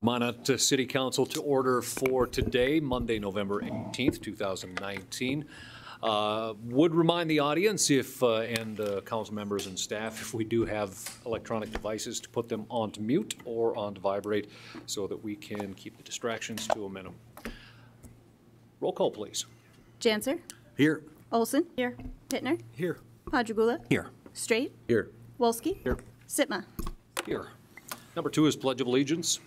Minot City Council to order for today, Monday, November 18th, 2019. Would remind the audience and council members and staff, if we do have electronic devices, to put them onto mute or onto vibrate so that we can keep the distractions to a minimum. Roll call, please. Janser. Here. Olson. Here. Pittner. Here. Padragula. Here. Straight. Here. Wolski. Here. Sitma. Here. Number 2 is Pledge of Allegiance.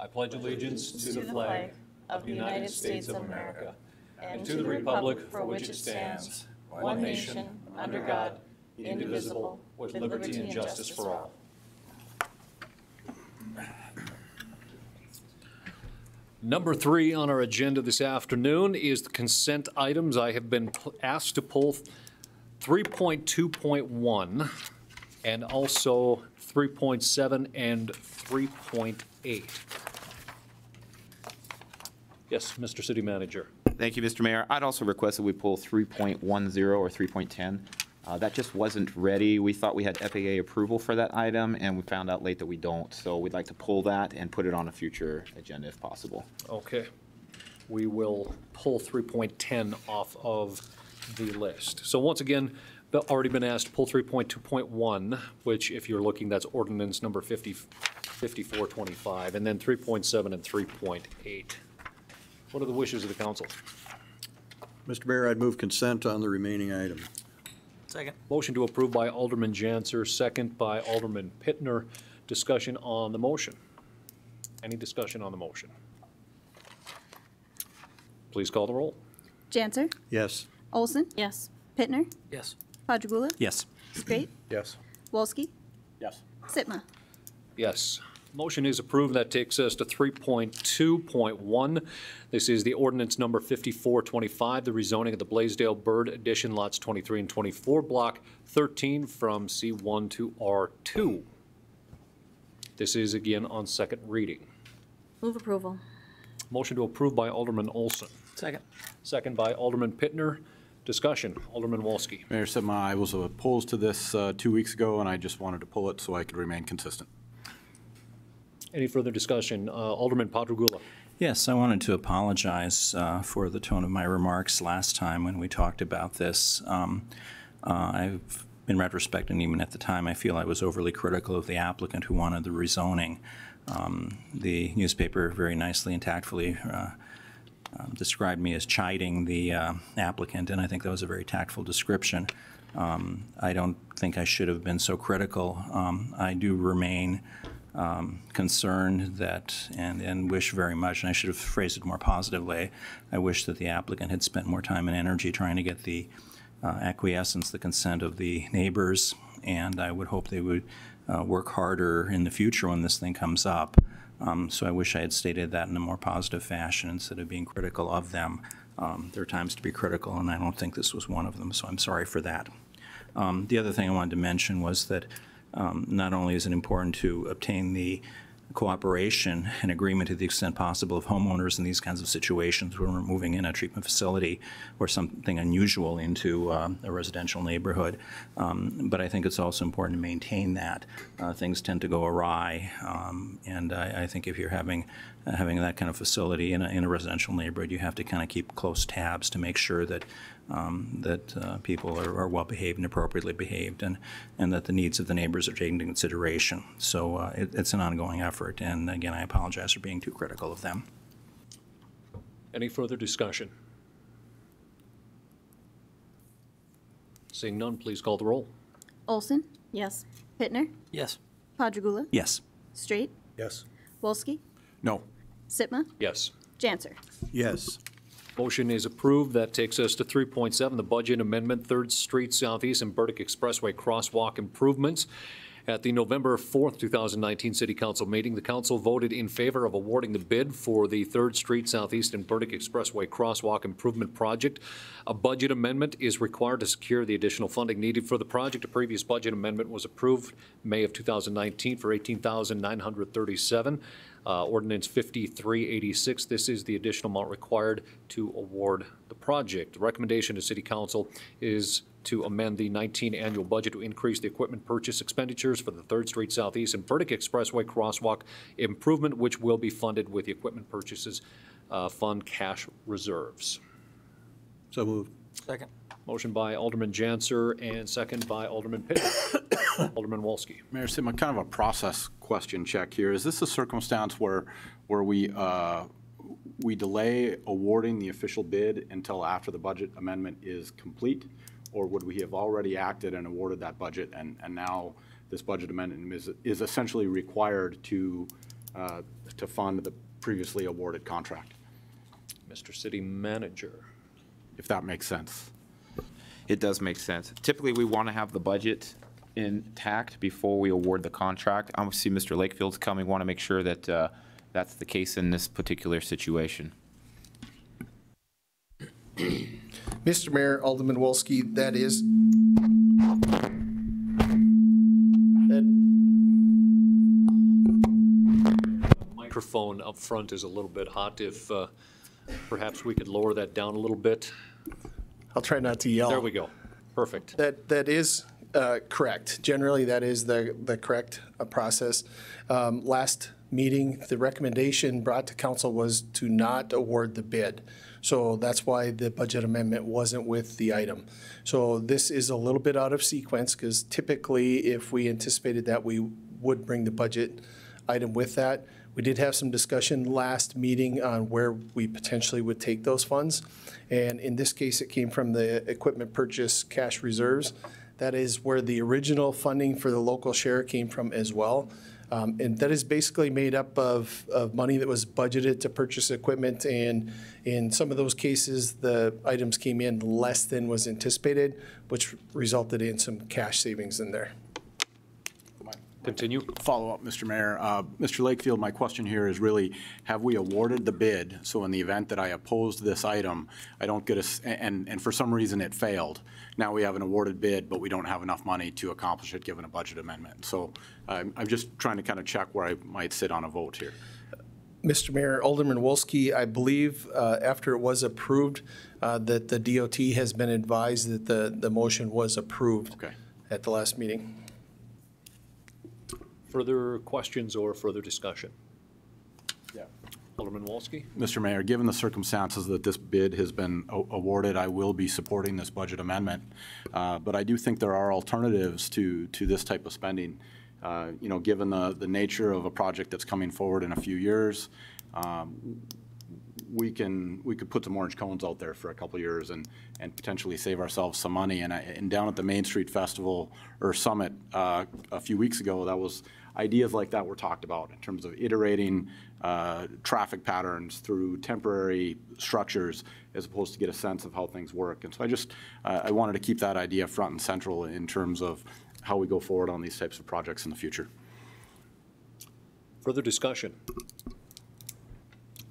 I pledge allegiance to the flag of the United States of America and to the republic for which it stands, one nation, under God, indivisible, with liberty and justice for all. Number 3 on our agenda this afternoon is the consent items. I have been asked to pull 3.2.1 and also 3.7 and 3.8. Yes, Mr. City Manager. Thank you, Mr. Mayor. I'd also request that we pull 3.10 or 3.10. That just wasn't ready. We thought we had FAA approval for that item, and we found out late that we don't. So we'd like to pull that and put it on a future agenda if possible. Okay. We will pull 3.10 off of the list. So once again, already been asked to pull 3.2.1, which if you're looking, that's ordinance number 5425, and then 3.7 and 3.8. What are the wishes of the council? Mr. Mayor, I'd move consent on the remaining item. Second. Motion to approve by Alderman Janser, second by Alderman Pittner. Discussion on the motion. Any discussion on the motion? Please call the roll. Janser. Yes. Olson. Yes. Pittner. Yes. Padragula. Yes. Straight. Yes. Wolski. Yes. Sitma. Yes. Motion is approved. That takes us to 3.2.1. This is the ordinance number 5425, the rezoning of the Blaisdell Bird Addition lots 23 and 24, block 13 from C1 to R2. This is again on second reading. Move approval. Motion to approve by Alderman Olson. Second. Second by Alderman Pittner. Discussion. Alderman Wolski. Mayor Sitma, I was opposed to this 2 weeks ago, and I just wanted to pull it so I could remain consistent. Any further discussion? Alderman Padragula. Yes, I wanted to apologize for the tone of my remarks last time when we talked about this. I've, in retrospect, and even at the time, I feel I was overly critical of the applicant who wanted the rezoning. The newspaper very nicely and tactfully described me as chiding the applicant, and I think that was a very tactful description. I don't think I should have been so critical. I do remain concerned that, and wish very much, and I should have phrased it more positively, I wish that the applicant had spent more time and energy trying to get the acquiescence, the consent of the neighbors, and I would hope they would work harder in the future when this thing comes up. So I wish I had stated that in a more positive fashion instead of being critical of them. There are times to be critical, and I don't think this was one of them, so I'm sorry for that. The other thing I wanted to mention was that not only is it important to obtain the cooperation and agreement to the extent possible of homeowners in these kinds of situations when we're moving in a treatment facility or something unusual into a residential neighborhood, but I think it's also important to maintain that. Things tend to go awry, and I think if you're having that kind of facility in a residential neighborhood, you have to kind of keep close tabs to make sure that people are well behaved and appropriately behaved, and that the needs of the neighbors are taken into consideration. So it's an ongoing effort, and again, I apologize for being too critical of them. Any further discussion? Seeing none, please call the roll. Olson. Yes. Pittner. Yes. Padragula. Yes. Straight. Yes. Wolski. No. Sitma. Yes. Janser. Yes. Motion is approved. That takes us to 3.7, the budget amendment, 3rd Street Southeast and Burdick Expressway crosswalk improvements. At the November 4th, 2019 City Council meeting, the council voted in favor of awarding the bid for the 3rd Street Southeast and Burdick Expressway crosswalk improvement project. A budget amendment is required to secure the additional funding needed for the project. A previous budget amendment was approved May of 2019 for $18,937. Ordinance 5386. This is the additional amount required to award the project. The recommendation to City Council is to amend the 19 annual budget to increase the equipment purchase expenditures for the 3rd Street Southeast and Burdick Expressway crosswalk improvement, which will be funded with the equipment purchases fund cash reserves. So moved. Second. Motion by Alderman Janser and second by Alderman Pittner. Alderman Wolski. Mayor Sitma, kind of a process question check here. Is this a circumstance where we delay awarding the official bid until after the budget amendment is complete? Or would we have already acted and awarded that budget, and now this budget amendment is essentially required to fund the previously awarded contract? Mr. City Manager. If that makes sense. It does make sense. Typically, we want to have the budget intact before we award the contract. I see Mr. Lakefield's coming, want to make sure that that's the case in this particular situation. Mr. Mayor, Alderman Wolski, that Microphone up front is a little bit hot. If perhaps we could lower that down a little bit. I'll try not to yell. There we go. Perfect. That is correct. Generally, that is the correct process. Last meeting, the recommendation brought to council was to not award the bid. So that's why the budget amendment wasn't with the item. So this is a little bit out of sequence, because typically if we anticipated that, we would bring the budget item with that. We did have some discussion last meeting on where we potentially would take those funds. And in this case, it came from the equipment purchase cash reserves. That is where the original funding for the local share came from as well. And that is basically made up of money that was budgeted to purchase equipment. And in some of those cases, the items came in less than was anticipated, which resulted in some cash savings in there. Continue. Follow up, Mr. Mayor. Mr. Lakefield, my question here is really, have we awarded the bid? So in the event that I opposed this item, I don't get and for some reason it failed. Now we have an awarded bid, but we don't have enough money to accomplish it given a budget amendment. So I'm just trying to kind of check where I might sit on a vote here. Mr. Mayor, Alderman Wolski, I believe after it was approved, that the DOT has been advised that the motion was approved at the last meeting. Further questions or further discussion? Yeah. Alderman Wolski. Mr. Mayor, given the circumstances that this bid has been awarded, I will be supporting this budget amendment. But I do think there are alternatives to this type of spending. You know, given the nature of a project that's coming forward in a few years, we could put some orange cones out there for a couple of years and potentially save ourselves some money. And down at the Main Street Festival or Summit a few weeks ago, that was ideas like that were talked about in terms of iterating traffic patterns through temporary structures as opposed to get a sense of how things work. And so I wanted to keep that idea front and central in terms of how we go forward on these types of projects in the future. Further discussion?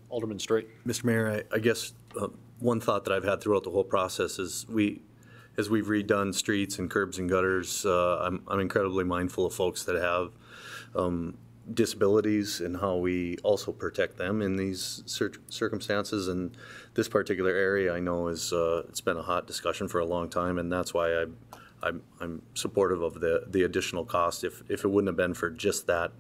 Alderman Straight. Mr. Mayor, I guess one thought that I've had throughout the whole process is as we've redone streets and curbs and gutters, I'm incredibly mindful of folks that have disabilities and how we also protect them in these circumstances. And this particular area, I know, is it's been a hot discussion for a long time, and that's why I'm supportive of the additional cost. If it wouldn't have been for just that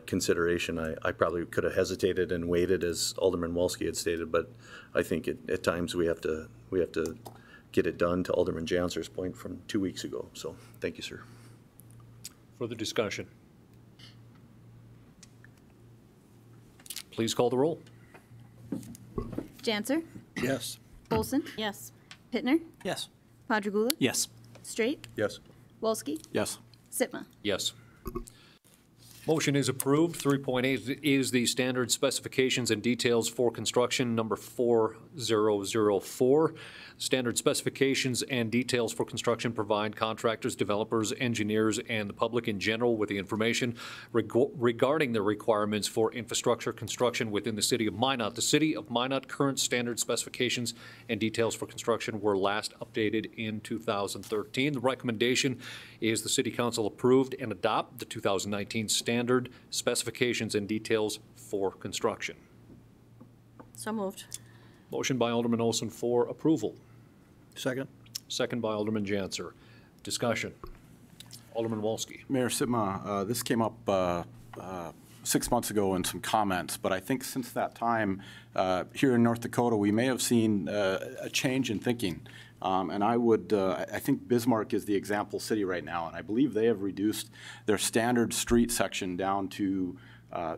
consideration, I probably could have hesitated and waited, as Alderman Wolski had stated. But I think at times we have to get it done, to Alderman Janser's point from 2 weeks ago. So thank you, sir. Further discussion? Please call the roll. Janser, Yes. Olson, Yes. Pittner, Yes. Padragula, Yes. Straight, Yes. Wolski, Yes. Sitma. Yes. Motion is approved. 3.8 is the standard specifications and details for construction number 4004. Standard specifications and details for construction provide contractors, developers, engineers, and the public in general with the information regarding the requirements for infrastructure construction within the City of Minot. The City of Minot current standard specifications and details for construction were last updated in 2013. The recommendation is the City Council approved and adopt the 2019 standard specifications and details for construction. So moved. Motion by Alderman Olson for approval. Second? second by Alderman Janser. Discussion. Alderman Wolski. Mayor Sitma, this came up 6 months ago in some comments, but I think since that time, here in North Dakota, we may have seen a change in thinking. And I think Bismarck is the example city right now, and I believe they have reduced their standard street section down to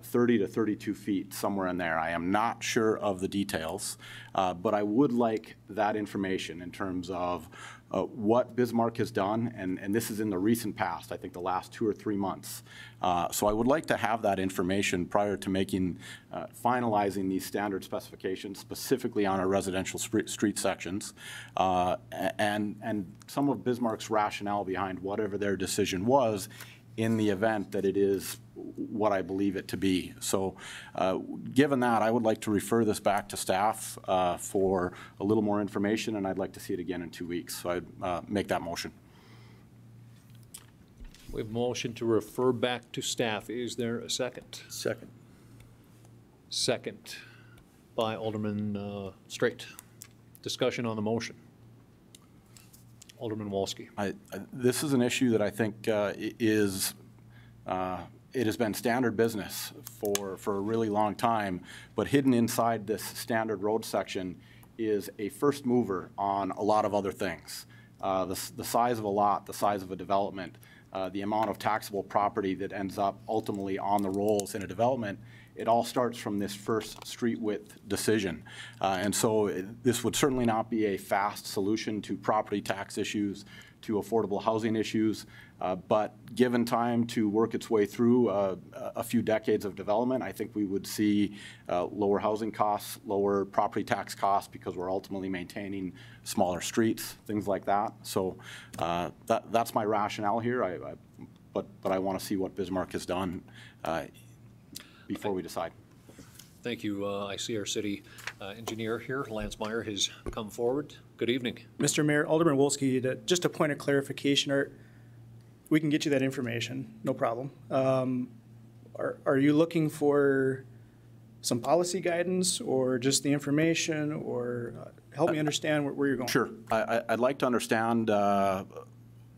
30 to 32 feet, somewhere in there. I am not sure of the details, but I would like that information in terms of what Bismarck has done, and this is in the recent past, I think the last 2 or 3 months. So I would like to have that information prior to finalizing these standard specifications, specifically on our residential street sections, and some of Bismarck's rationale behind whatever their decision was in the event that it is what I believe it to be. So given that, I would like to refer this back to staff for a little more information, and I'd like to see it again in 2 weeks. So I'd make that motion. We have a motion to refer back to staff. Is there a second? Second. Second by Alderman Straight. Discussion on the motion. Alderman Wolski. This is an issue that I think it has been standard business for a really long time, but hidden inside this standard road section is a first mover on a lot of other things. The size of a lot, the size of a development, the amount of taxable property that ends up ultimately on the rolls in a development, it all starts from this first street width decision. And so this would certainly not be a fast solution to property tax issues, to affordable housing issues, but given time to work its way through a few decades of development, I think we would see lower housing costs, lower property tax costs, because we're ultimately maintaining smaller streets, things like that. So that's my rationale here, but I want to see what Bismarck has done before we decide. Thank you. I see our city engineer here, Lance Meyer, has come forward. Good evening. Mr. Mayor, Alderman Wolski, just a point of clarification. We can get you that information, no problem. Are you looking for some policy guidance or just the information, or help me understand where you're going? Sure. I'd like to understand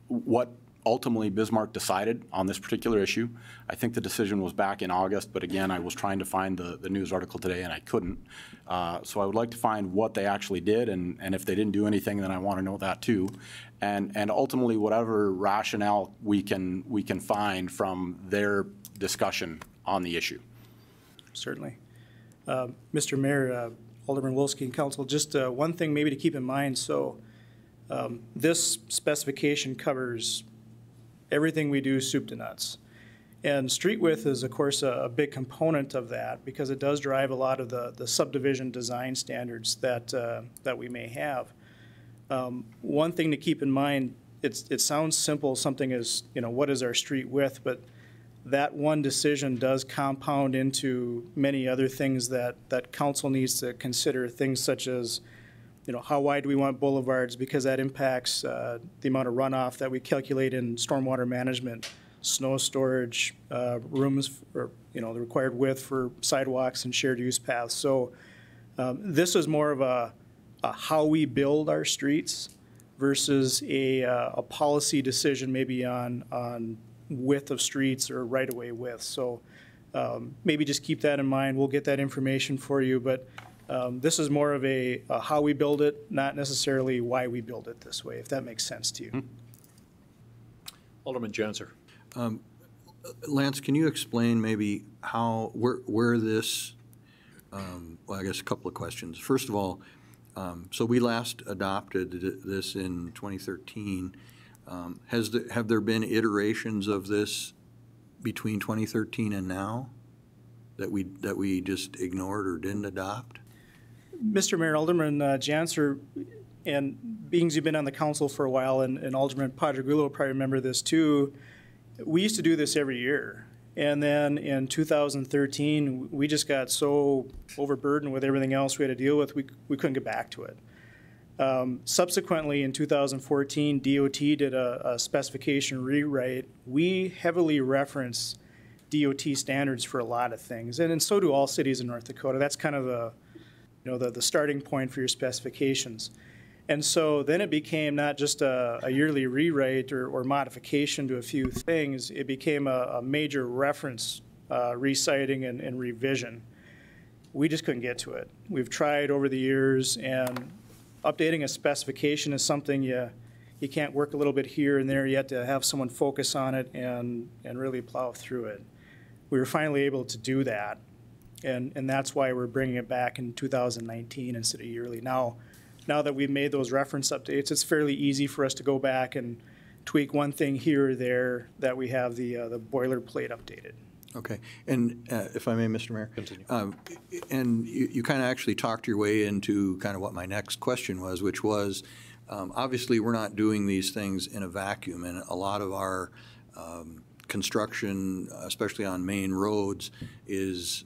what ultimately Bismarck decided on this particular issue. I think the decision was back in August, but again, I was trying to find the news article today and I couldn't. So I would like to find what they actually did, and if they didn't do anything, then I want to know that too. And ultimately, whatever rationale we can find from their discussion on the issue. Certainly. Mr. Mayor, Alderman Wolski and Council, just one thing maybe to keep in mind. So this specification covers everything we do, soup to nuts. And street width is, of course, a big component of that, because it does drive a lot of the subdivision design standards that we may have. One thing to keep in mind, it sounds simple, something is, what is our street width, but that one decision does compound into many other things that council needs to consider, things such as, how wide do we want boulevards, because that impacts the amount of runoff that we calculate in stormwater management, snow storage, rooms, or, the required width for sidewalks and shared use paths. So this is more of a how we build our streets versus a policy decision maybe on width of streets or right-of-way width. So maybe just keep that in mind. We'll get that information for you, but this is more of a how we build it, not necessarily why we build it this way, if that makes sense to you. Alderman Janser. Lance, can you explain maybe where this, well, I guess a couple of questions. First of all, so we last adopted this in 2013. Have there been iterations of this between 2013 and now that we just ignored or didn't adopt? Mr. Mayor, Alderman Janser, and being you've been on the council for a while, and Alderman Padragulo will probably remember this too, we used to do this every year. And then in 2013, we just got so overburdened with everything else we had to deal with, we couldn't get back to it. Subsequently, in 2014, DOT did a specification rewrite. We heavily reference DOT standards for a lot of things, and so do all cities in North Dakota. That's kind of the starting point for your specifications. And so then it became not just a yearly rewrite or modification to a few things, it became a major reference reciting and revision. We just couldn't get to it. We've tried over the years, and updating a specification is something you can't work a little bit here and there. You have to have someone focus on it and really plow through it. We were finally able to do that, and that's why we're bringing it back in 2019 instead of yearly. Now that we've made those reference updates, it's fairly easy for us to go back and tweak one thing here or there that we have the boilerplate updated. Okay, and if I may, Mr. Mayor? Continue. And you kind of actually talked your way into kind of what my next question was, which was, obviously, we're not doing these things in a vacuum, and a lot of our construction, especially on main roads, is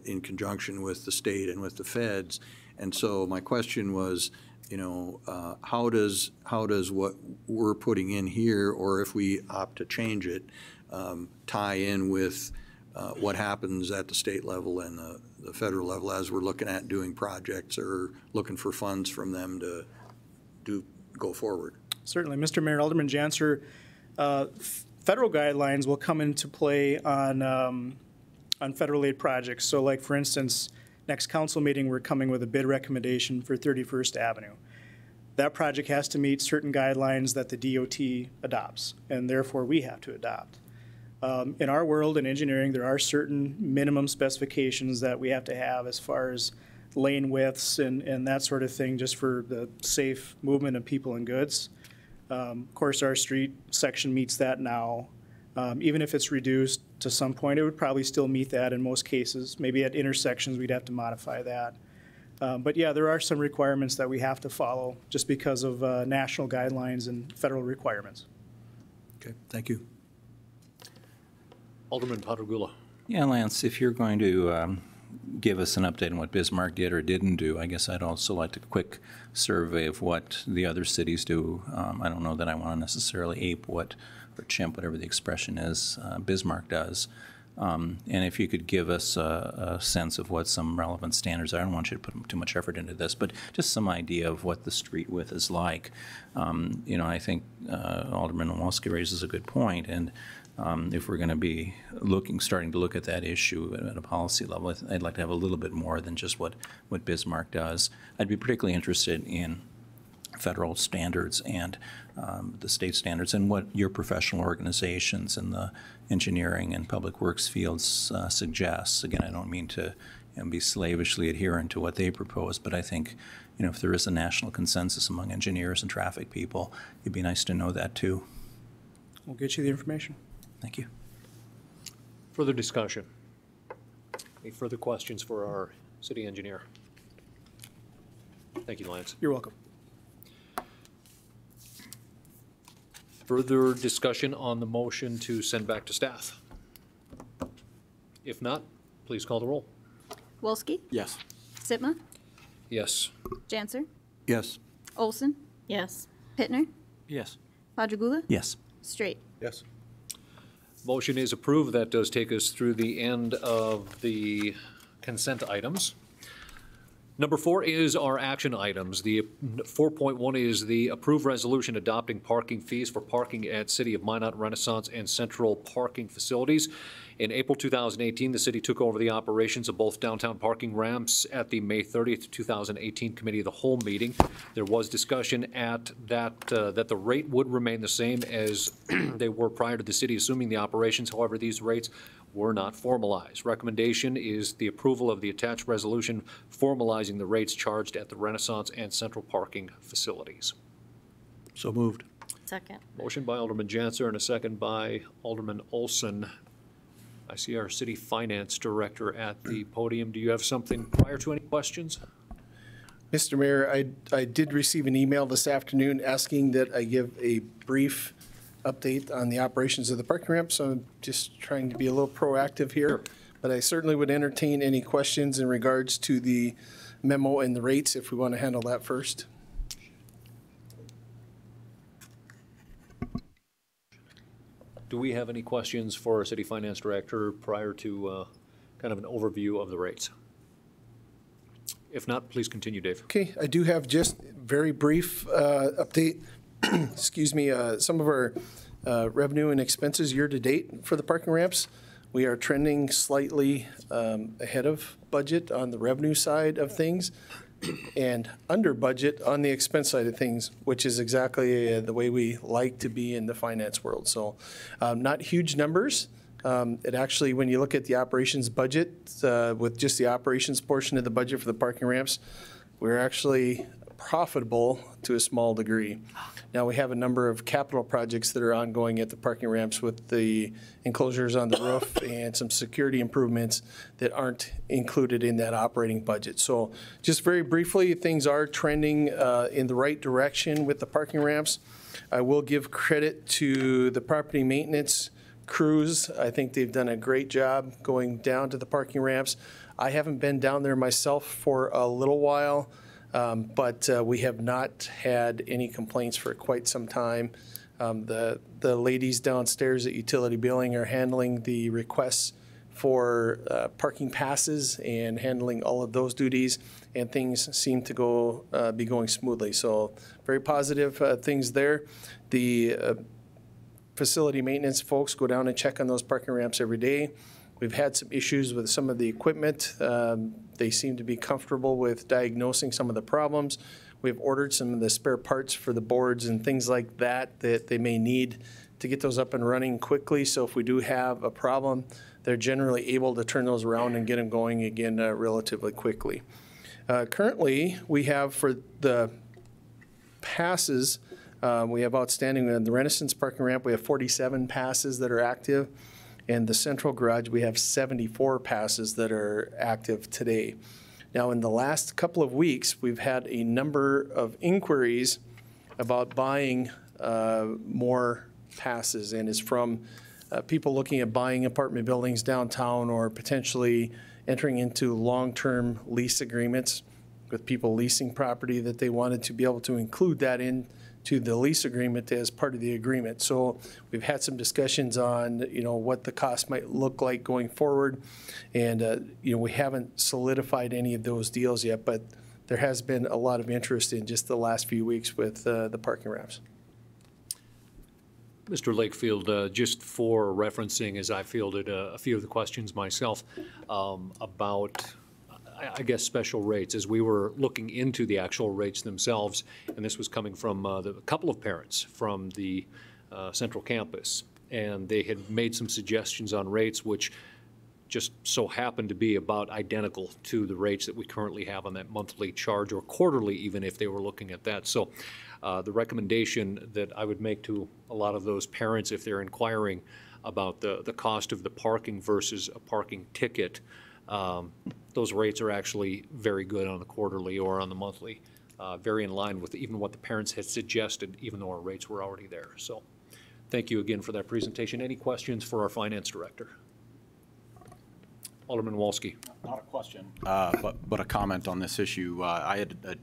in conjunction with the state and with the feds. And so my question was, how does what we're putting in here, or if we opt to change it, tie in with what happens at the state level and the federal level as we're looking at doing projects or looking for funds from them to go forward? Certainly. Mr. Mayor, Alderman Janser, federal guidelines will come into play on federal aid projects. So like, for instance, next council meeting, we're coming with a bid recommendation for 31st Avenue. That project has to meet certain guidelines that the DOT adopts, and therefore we have to adopt. In our world in engineering, there are certain minimum specifications that we have to have as far as lane widths and that sort of thing, just for the safe movement of people and goods. Of course, our street section meets that now. Even if it's reduced to some point, it would probably still meet that in most cases. Maybe at intersections, we'd have to modify that. But yeah, there are some requirements that we have to follow just because of national guidelines and federal requirements. Okay, thank you. Alderman Pattagula. Yeah, Lance, if you're going to give us an update on what Bismarck did or didn't do, I guess I'd also like a quick survey of what the other cities do. I don't know that I want to necessarily ape what, or chimp, whatever the expression is, Bismarck does. And if you could give us a sense of what some relevant standards are. I don't want you to put too much effort into this, but just some idea of what the street width is like. I think Alderman Wolski raises a good point, and if we're going to be starting to look at that issue at a policy level, I'd like to have a little bit more than just what Bismarck does. I'd be particularly interested in federal standards and the state standards and what your professional organizations in the engineering and public works fields suggests. Again, I don't mean to be slavishly adherent to what they propose, but I think if there is a national consensus among engineers and traffic people, it'd be nice to know that too. We'll get you the information. Thank you. Further discussion? Any further questions for our city engineer? Thank you, Lance. You're welcome. Further discussion on the motion to send back to staff? If not, please call the roll. Wolski? Yes. Sitma? Yes. Janser? Yes. Olson? Yes. Pittner? Yes. Padragula? Yes. Straight? Yes. Motion is approved. That does take us through the end of the consent items. Number 4 is our action items. The 4.1 is the approved resolution adopting parking fees for parking at City of Minot, Renaissance, and Central parking facilities. In April 2018, the city took over the operations of both downtown parking ramps at the May 30th, 2018 Committee of the Whole meeting. There was discussion at that the rate would remain the same as they were prior to the city assuming the operations. However, these rates were not formalized. Recommendation is the approval of the attached resolution formalizing the rates charged at the Renaissance and Central parking facilities. So moved. Second. Motion by Alderman Janser and a second by Alderman Olson. I see our city finance director at the podium. Do you have something prior to any questions? Mr. Mayor, I did receive an email this afternoon asking that I give a brief update on the operations of the parking ramp, so I'm just trying to be a little proactive here. Sure. But I certainly would entertain any questions in regards to the memo and the rates if we want to handle that first. Do we have any questions for our city finance director prior to kind of an overview of the rates? If not, please continue, Dave. Okay, I do have just Very brief update. Excuse me. Some of our revenue and expenses year-to-date for the parking ramps. We are trending slightly ahead of budget on the revenue side of things and under budget on the expense side of things, which is exactly the way we like to be in the finance world. So not huge numbers. It actually, when you look at the operations budget, with just the operations portion of the budget for the parking ramps, we're actually profitable to a small degree. Now, we have a number of capital projects that are ongoing at the parking ramps with the enclosures on the roof and some security improvements that aren't included in that operating budget. So just very briefly, things are trending in the right direction with the parking ramps. I will give credit to the property maintenance crews. I think they've done a great job going down to the parking ramps. I haven't been down there myself for a little while. But we have not had any complaints for quite some time. The ladies downstairs at Utility Billing are handling the requests for parking passes and handling all of those duties, and things seem to be going smoothly. So very positive things there. The facility maintenance folks go down and check on those parking ramps every day. We've had some issues with some of the equipment. They seem to be comfortable with diagnosing some of the problems. We've ordered some of the spare parts for the boards and things like that that they may need to get those up and running quickly. So if we do have a problem, they're generally able to turn those around and get them going again relatively quickly. Currently, we have for the passes, we have outstanding in the Renaissance parking ramp, we have 47 passes that are active. And the central garage, we have 74 passes that are active today. Now, in the last couple of weeks, we've had a number of inquiries about buying more passes, and it's from people looking at buying apartment buildings downtown or potentially entering into long-term lease agreements with people leasing property that they wanted to be able to include that into the lease agreement as part of the agreement. So we've had some discussions on, what the cost might look like going forward. And, we haven't solidified any of those deals yet, but there has been a lot of interest in just the last few weeks with the parking ramps. Mr. Lakefield, just for referencing, as I fielded a few of the questions myself about, I guess, special rates, as we were looking into the actual rates themselves, and this was coming from a couple of parents from the central campus, and they had made some suggestions on rates which just so happened to be about identical to the rates that we currently have on that monthly charge, or quarterly even if they were looking at that. So the recommendation that I would make to a lot of those parents, if they're inquiring about the cost of the parking versus a parking ticket, those rates are actually very good on the quarterly or on the monthly, very in line with even what the parents had suggested, even though our rates were already there. So thank you again for that presentation. Any questions for our finance director? Alderman Wolski. Not a question, but a comment on this issue. I had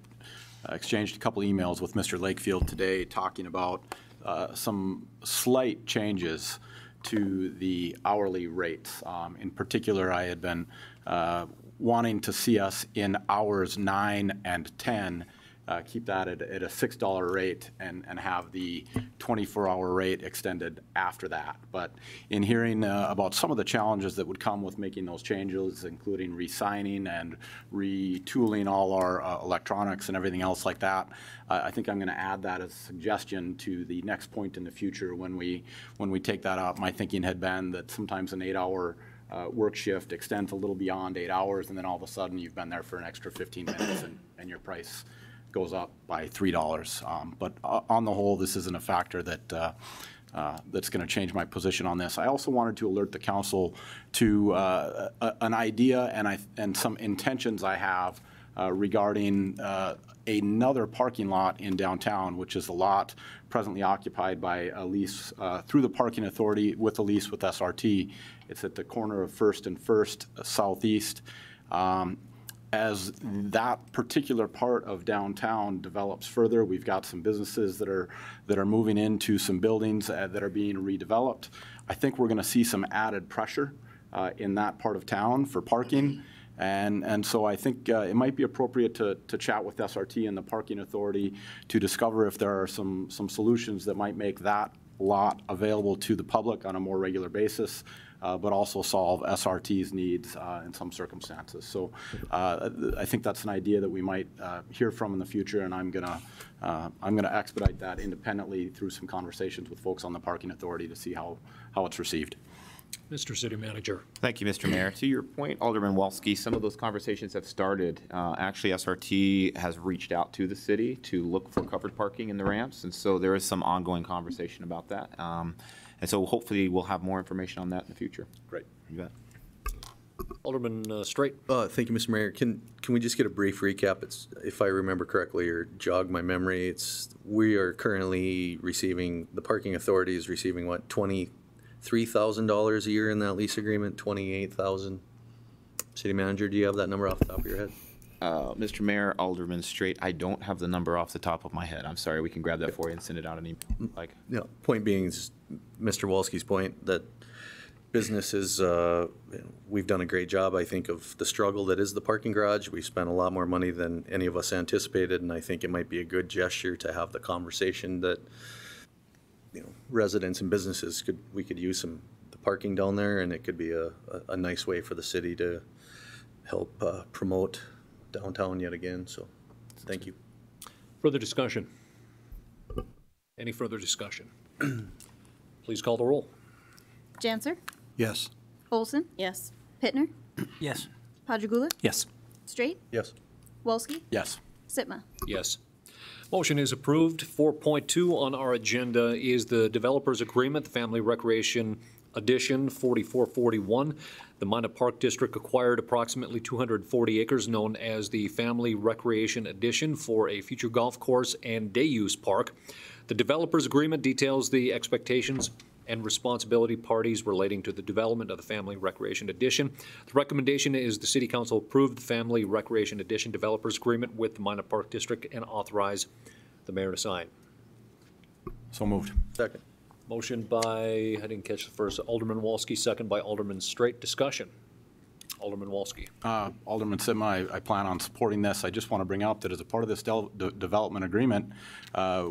exchanged a couple emails with Mr. Lakefield today talking about some slight changes to the hourly rates. In particular, I had been wanting to see us in hours 9 and 10, keep that at a $6 rate and have the 24-hour rate extended after that. But in hearing about some of the challenges that would come with making those changes, including re-signing and retooling all our electronics and everything else like that, I think I'm going to add that as a suggestion to the next point in the future when we take that up. My thinking had been that sometimes an 8-hour work shift extends a little beyond 8 hours, and then all of a sudden you've been there for an extra 15 minutes and your price goes up by $3. But on the whole, this isn't a factor that that's going to change my position on this. I also wanted to alert the council to an idea and some intentions I have regarding another parking lot in downtown, which is a lot presently occupied by a lease through the Parking Authority with a lease with SRT. It's at the corner of First and First Southeast. As that particular part of downtown develops further, we've got some businesses that are moving into some buildings that are being redeveloped. I think we're going to see some added pressure in that part of town for parking. And so I think it might be appropriate to chat with SRT and the Parking Authority to discover if there are some solutions that might make that lot available to the public on a more regular basis, but also solve SRT's needs in some circumstances. So I think that's an idea that we might hear from in the future, and I'm gonna expedite that independently through some conversations with folks on the Parking Authority to see how it's received. Mr. City Manager. Thank you, Mr. Mayor. To your point, Alderman Walsky, some of those conversations have started. Actually, SRT has reached out to the city to look for covered parking in the ramps, and so there is some ongoing conversation about that. And so hopefully we'll have more information on that in the future. Great. You bet. Alderman Straight. Thank you, Mr. Mayor. Can we just get a brief recap? It's, if I remember correctly or jog my memory, we are currently receiving, the Parking Authority is receiving what, $23,000 a year in that lease agreement, $28,000. City Manager, do you have that number off the top of your head? Mr. Mayor, Alderman Straight, I don't have the number off the top of my head. I'm sorry. We can grab that for you and send it out an email. Like, Yeah, point being is Mr. Walsky's point that businesses, we've done a great job, I think, of the struggle that is the parking garage. We spent a lot more money than any of us anticipated, and I think it might be a good gesture to have the conversation that, you know, residents and businesses we could use the parking down there, and it could be a nice way for the city to help promote downtown yet again. So thank you. Further discussion? Any further discussion? Please call the roll. Janser, Yes. Olson, Yes. Pittner, Yes. Padragula, Yes. Straight, Yes. Wolski, Yes. Sitma. Yes. Motion is approved. 4.2 on our agenda is the developers agreement, the Family Recreation Addition 4441. The Minot Park District acquired approximately 240 acres known as the Family Recreation Addition for a future golf course and day use park. The developers agreement details the expectations and responsibility parties relating to the development of the Family Recreation Addition. The recommendation is the City Council approve the Family Recreation Addition Developers Agreement with the Minot Park District and authorize the mayor to sign. So moved. Second. Motion by, I didn't catch the first, Alderman Walsky, second by Alderman Straight. Discussion. Alderman Walsky. Alderman Sitma, I plan on supporting this. I just want to bring up that as a part of this development agreement,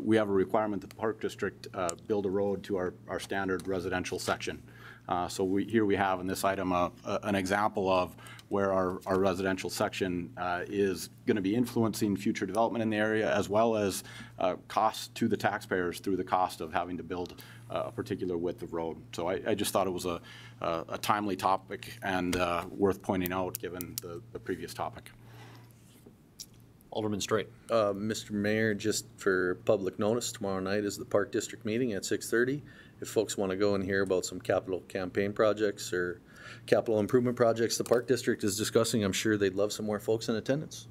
we have a requirement that the Park District build a road to our standard residential section. So here we have in this item an example of where our residential section is going to be influencing future development in the area, as well as costs to the taxpayers through the cost of having to build a particular width of road. So I just thought it was a timely topic and worth pointing out given the previous topic. Alderman Straight. Mr. Mayor, just for public notice, tomorrow night is the Park District meeting at 6:30. If folks want to go and hear about some capital campaign projects or capital improvement projects the Park District is discussing, I'm sure they'd love some more folks in attendance.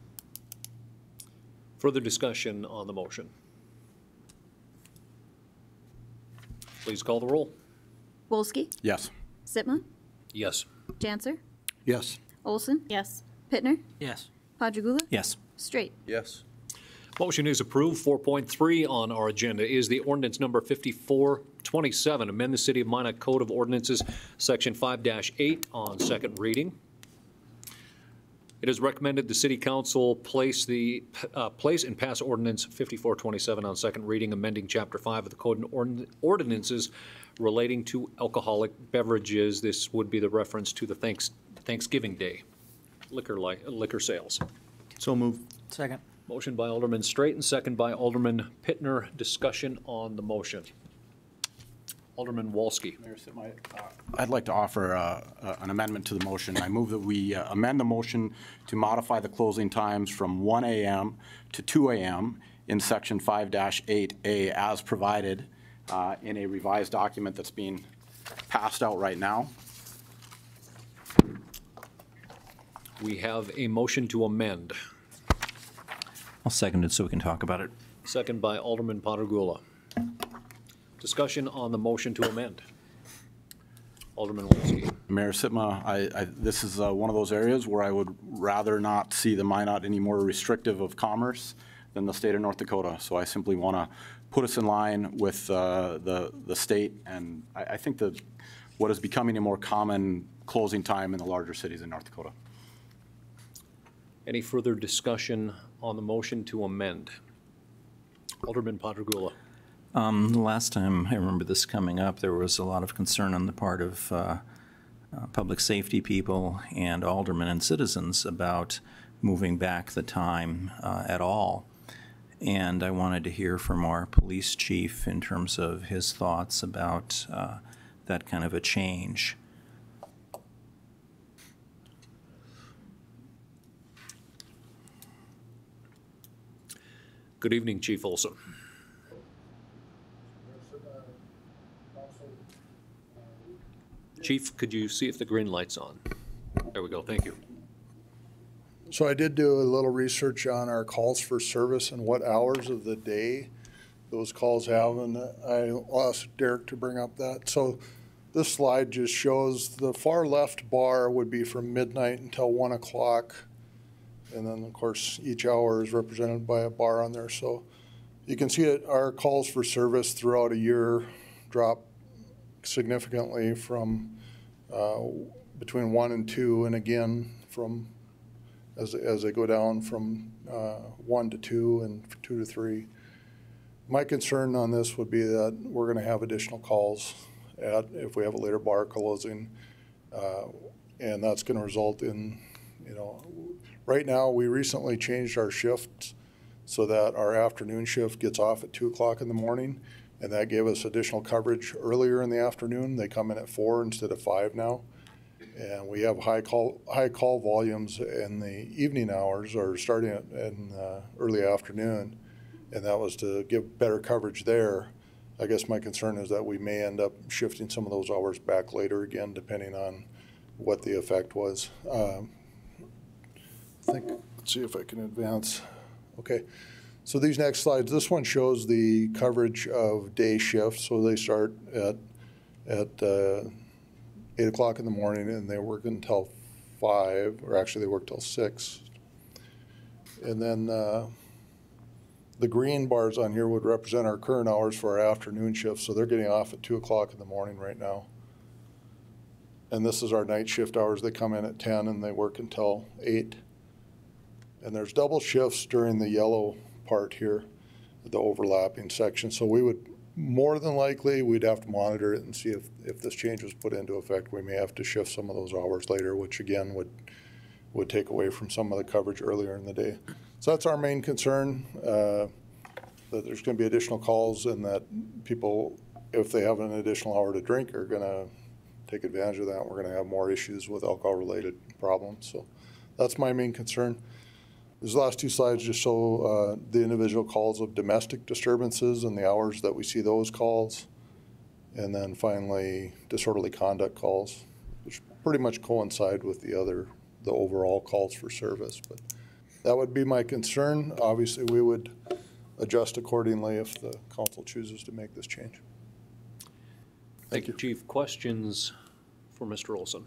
Further discussion on the motion. Please call the roll. Wolski, Yes. Sitma, Yes. Janser, Yes. Olson, Yes. Pittner, Yes. Padragula, Yes. Straight. Yes. Motion is approved. 4.3 on our agenda is the ordinance number 5427, amend the City of Minot Code of Ordinances, Section 5-8 on second reading. It is recommended the City Council place and pass ordinance 5427 on second reading, amending Chapter 5 of the Code of Ordinances relating to alcoholic beverages. This would be the reference to the Thanksgiving Day liquor sales. So move. Second. Motion by Alderman Straight and second by Alderman Pittner. Discussion on the motion. Alderman Walsky. Mayor Sitma, I'd like to offer an amendment to the motion. I move that we amend the motion to modify the closing times from 1 a.m. to 2 a.m. in Section 5-8A as provided in a revised document that's being passed out right now. We have a motion to amend. I'll second it so we can talk about it. Second by Alderman Padragula. Discussion on the motion to amend. Alderman Walsky. Mayor Sitma, this is one of those areas where I would rather not see the Minot any more restrictive of commerce than the state of North Dakota. So I simply want to put us in line with the state, and I think that what is becoming a more common closing time in the larger cities in North Dakota. Any further discussion on the motion to amend? Alderman Padragula. The last time I remember this coming up, there was a lot of concern on the part of public safety people and aldermen and citizens about moving back the time at all. And I wanted to hear from our police chief in terms of his thoughts about that kind of a change. Good evening, Chief Olson. Chief, could you see if the green light's on? There we go, thank you. So I did do a little research on our calls for service and what hours of the day those calls have, and I'll ask Derek to bring up that. So this slide just shows the far left bar would be from midnight until 1 o'clock. And then, of course, each hour is represented by a bar on there. So you can see that our calls for service throughout a year drop significantly from between 1 and 2, and again from as they go down from 1 to 2 and 2 to 3. My concern on this would be that we're going to have additional calls if we have a later bar closing, and that's going to result in, right now we recently changed our shifts so that our afternoon shift gets off at 2 o'clock in the morning, and that gave us additional coverage earlier in the afternoon. They come in at 4 instead of 5 now. And we have high call volumes in the evening hours, or starting in early afternoon, and that was to give better coverage there. I guess my concern is that we may end up shifting some of those hours back later again, depending on what the effect was. Let's see if I can advance. Okay, so these next slides, this one shows the coverage of day shifts. So they start at 8 o'clock in the morning, and they work until 5, or actually they work till 6. And then the green bars on here would represent our current hours for our afternoon shift, so they're getting off at 2 o'clock in the morning right now. And this is our night shift hours. They come in at 10 and they work until 8. And there's double shifts during the yellow part here, the overlapping section. So we would, more than likely, we'd have to monitor it and see if this change was put into effect. We may have to shift some of those hours later, which again would take away from some of the coverage earlier in the day. So that's our main concern, that there's going to be additional calls, and that people, if they have an additional hour to drink, are going to take advantage of that. We're going to have more issues with alcohol-related problems. So that's my main concern. These last 2 slides just show the individual calls of domestic disturbances and the hours that we see those calls. And then finally, disorderly conduct calls, which pretty much coincide with the overall calls for service. But that would be my concern. Obviously, we would adjust accordingly if the council chooses to make this change. Thank you, Chief. Questions for Mr. Olson?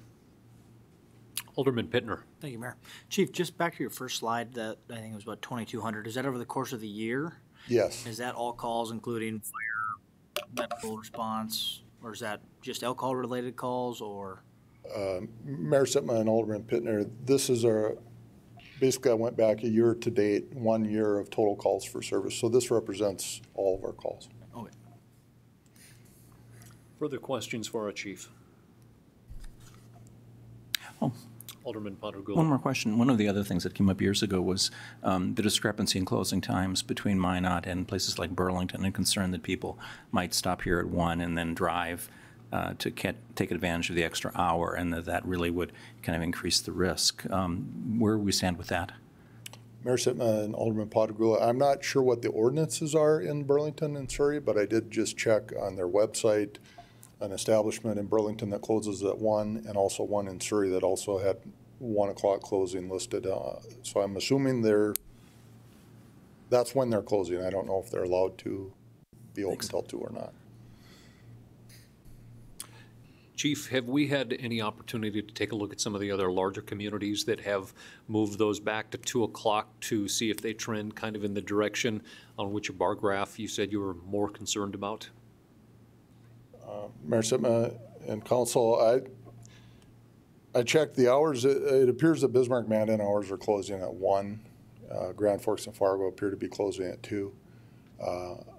Alderman Pittner. Thank you, Mayor. Chief, just back to your first slide, that I think it was about 2,200. Is that over the course of the year? Yes. Is that all calls, including fire, medical response, or is that just alcohol-related calls, or? Mayor Sitma and Alderman Pittner, this is basically I went back a year to date, 1 year of total calls for service. So this represents all of our calls. Okay. Further questions for our chief? Oh. Alderman Padragula. One more question. One of the other things that came up years ago was the discrepancy in closing times between Minot and places like Burlington, and concern that people might stop here at 1 and then drive to take advantage of the extra hour, and that really would kind of increase the risk. Where we stand with that? Mayor Sitma and Alderman Padragula, I'm not sure what the ordinances are in Burlington and Surrey, but I did just check on their website an establishment in Burlington that closes at 1, and also one in Surrey that also had 1 o'clock closing listed. So I'm assuming that's when they're closing. I don't know if they're allowed to be open until 2 or not. Chief, have we had any opportunity to take a look at some of the other larger communities that have moved those back to 2 o'clock to see if they trend kind of in the direction on which a bar graph you said you were more concerned about? Mayor Sitma and Council, I checked the hours. It appears that Bismarck Mandan hours are closing at 1. Grand Forks and Fargo appear to be closing at 2.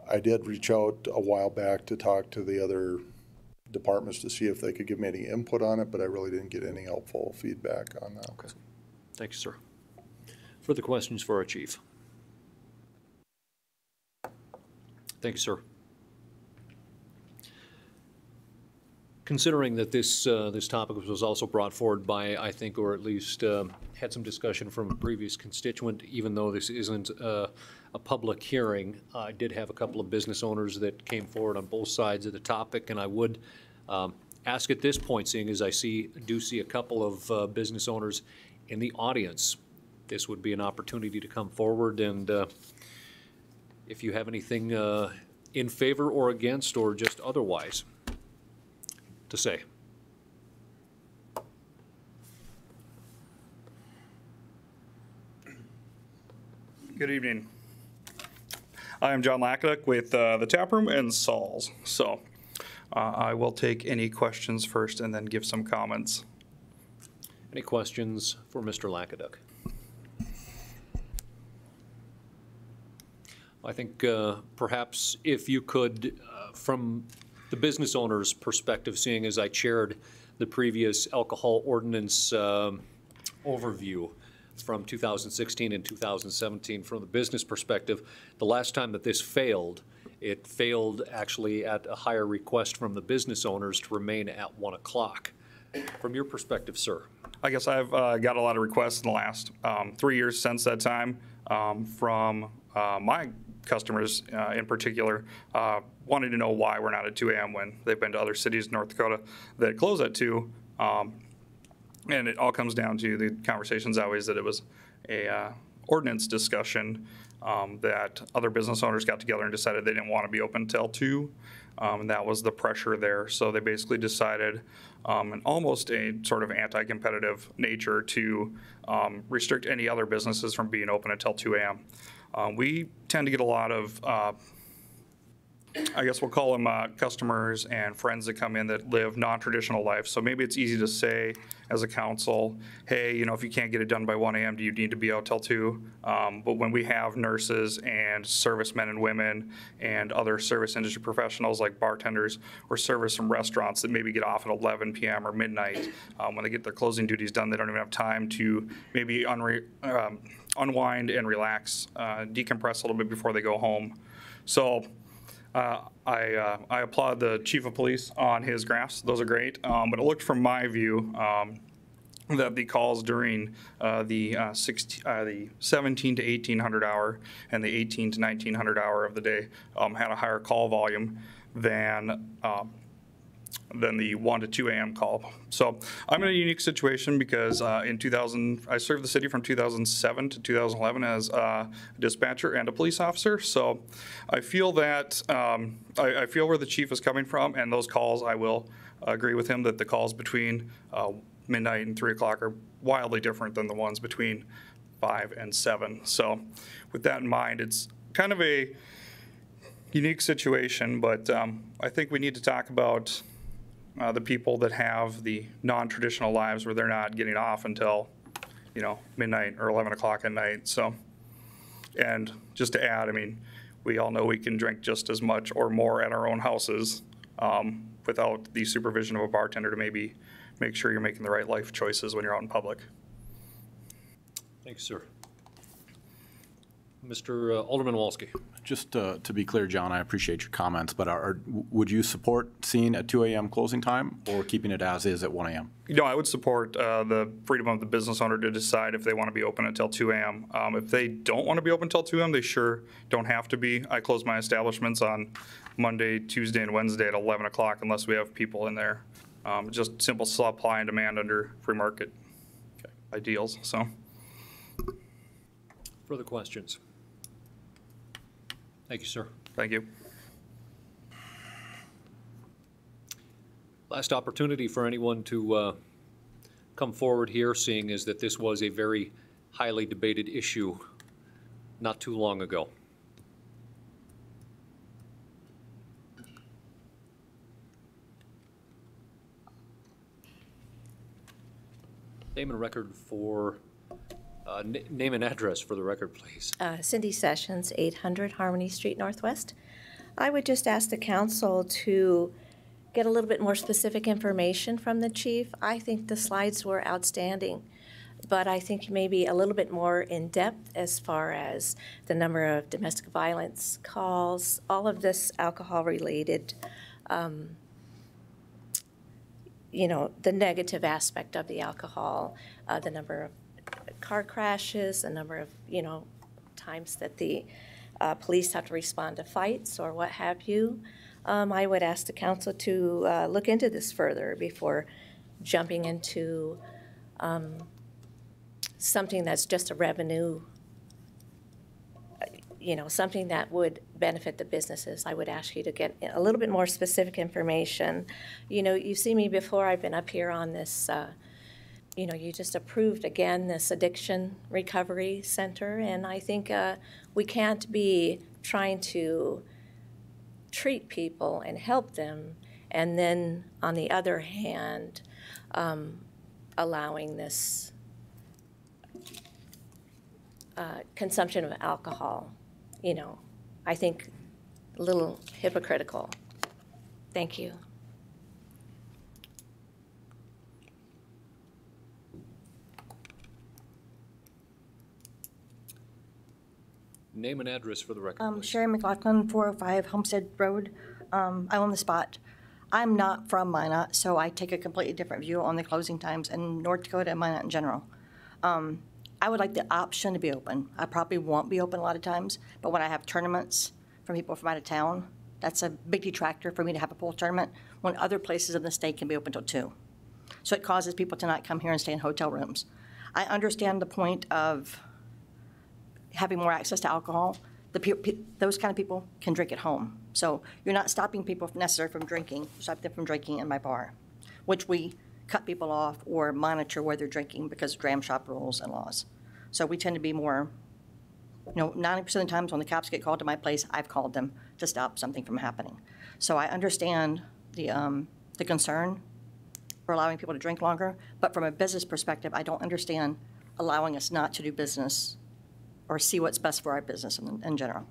I did reach out a while back to talk to the other departments to see if they could give me any input on it, but I really didn't get any helpful feedback on that. Okay. Thank you, sir. Further questions for our chief? Thank you, sir. Considering that this topic was also brought forward by, I think, or at least had some discussion from a previous constituent, even though this isn't a public hearing, I did have a couple of business owners that came forward on both sides of the topic, and I would ask at this point, seeing as I do see a couple of business owners in the audience, this would be an opportunity to come forward, and if you have anything in favor or against or just otherwise to say. Good evening. I am John Lackadick with the Taproom and Saul's. So I will take any questions first and then give some comments. Any questions for Mr. Lackadick? I think perhaps if you could, from the business owner's perspective, seeing as I chaired the previous alcohol ordinance overview from 2016 and 2017, from the business perspective, the last time that this failed, it failed actually at a higher request from the business owners to remain at 1 o'clock. From your perspective, sir? I guess I've got a lot of requests in the last 3 years since that time from my customers in particular, wanting to know why we're not at 2 a.m. when they've been to other cities in North Dakota that close at 2. And it all comes down to the conversations always that it was a ordinance discussion that other business owners got together and decided they didn't want to be open until 2. And that was the pressure there. So they basically decided in almost a sort of anti-competitive nature to restrict any other businesses from being open until 2 a.m. We tend to get a lot of, I guess we'll call them customers and friends that come in that live non-traditional life. So maybe it's easy to say as a council, hey, you know, if you can't get it done by 1 a.m., do you need to be out till 2? But when we have nurses and servicemen and women and other service industry professionals like bartenders or service from restaurants that maybe get off at 11 p.m. or midnight, when they get their closing duties done, they don't even have time to maybe unwind and relax, decompress a little bit before they go home. So I applaud the chief of police on his graphs. Those are great. But it looked from my view that the calls during the 17 to 1800 hour and the 18 to 1900 hour of the day had a higher call volume than the 1 to 2 a.m. call. So I'm in a unique situation because in 2000, I served the city from 2007 to 2011 as a dispatcher and a police officer. So I feel that, I feel where the chief is coming from, and those calls, I will agree with him that the calls between midnight and 3 o'clock are wildly different than the ones between 5 and 7. So with that in mind, it's kind of a unique situation, but I think we need to talk about the people that have the non-traditional lives where they're not getting off until, you know, midnight or 11 o'clock at night. So, and just to add, I mean, we all know we can drink just as much or more at our own houses without the supervision of a bartender to maybe make sure you're making the right life choices when you're out in public. Thanks, sir. Mr. Alderman Wolski. Just to be clear, John, I appreciate your comments, but would you support seeing a 2 a.m. closing time or keeping it as is at 1 a.m.? No, I would support the freedom of the business owner to decide if they want to be open until 2 a.m. If they don't want to be open until 2 a.m., they sure don't have to be. I close my establishments on Monday, Tuesday, and Wednesday at 11 o'clock unless we have people in there. Just simple supply and demand under free market ideals. So, further questions? Thank you, sir. Thank you. Last opportunity for anyone to come forward here, seeing as that this was a very highly debated issue not too long ago. Name and record for, name and address for the record, please. Cindy Sessions, 800 Harmony Street Northwest. I would just ask the council to get a little bit more specific information from the chief. I think the slides were outstanding, but I think maybe a little bit more in depth as far as the number of domestic violence calls, all of this alcohol-related, you know, the negative aspect of the alcohol, the number of car crashes, the number of, you know, times that the police have to respond to fights or what have you. I would ask the council to look into this further before jumping into something that's just a revenue, you know, something that would benefit the businesses. I would ask you to get a little bit more specific information. You know, you see me before, I've been up here on this, you know, you just approved again this addiction recovery center, and I think we can't be trying to treat people and help them, and then on the other hand, allowing this consumption of alcohol. You know, I think a little hypocritical. Thank you. Name and address for the record, please. Sherry McLaughlin, 405 Homestead Road. I own the spot. I'm not from Minot, so I take a completely different view on the closing times in North Dakota and Minot in general. I would like the option to be open. I probably won't be open a lot of times, but when I have tournaments from people from out of town, that's a big detractor for me to have a pool tournament when other places in the state can be open till 2. So it causes people to not come here and stay in hotel rooms. I understand the point of having more access to alcohol. Those kind of people can drink at home. So you're not stopping people necessarily from drinking, you're stopping them from drinking in my bar, which we cut people off or monitor where they're drinking because of dram shop rules and laws. So we tend to be more, you know, 90% of the times when the cops get called to my place, I've called them to stop something from happening. So I understand the concern for allowing people to drink longer, but from a business perspective, I don't understand allowing us not to do business or see what's best for our business in general.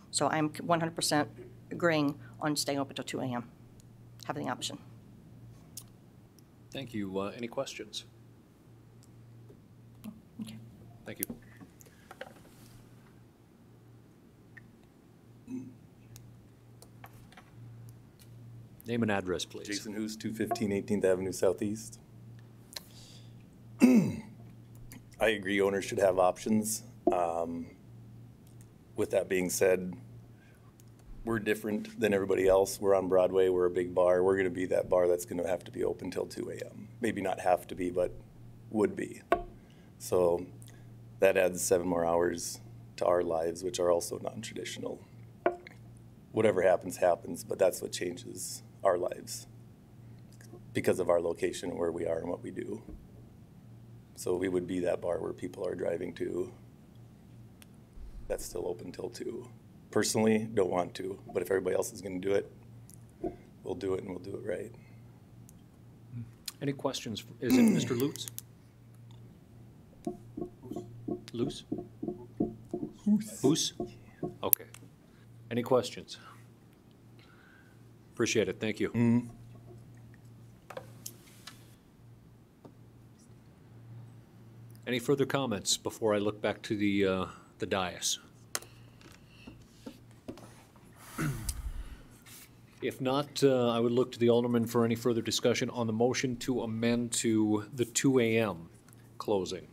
So I'm 100% agreeing on staying open till 2 a.m., having the option. Thank you. Any questions? Okay. Thank you. Name and address, please. Jason Hoos, 215 18th Avenue Southeast. I agree owners should have options. With that being said, we're different than everybody else. We're on Broadway. We're a big bar. We're going to be that bar that's going to have to be open till 2 a.m. Maybe not have to be, but would be. So that adds 7 more hours to our lives, which are also non-traditional. Whatever happens, happens, but that's what changes our lives because of our location, where we are and what we do. So we would be that bar where people are driving to. That's still open till 2. Personally, don't want to, but if everybody else is going to do it, we'll do it, and we'll do it right. Any questions? Is it Mr. Lutz? Lutz? Hoos? Okay. Any questions? Appreciate it. Thank you. Any further comments before I look back to the dais? If not, I would look to the alderman for any further discussion on the motion to amend to the 2 a.m. closing.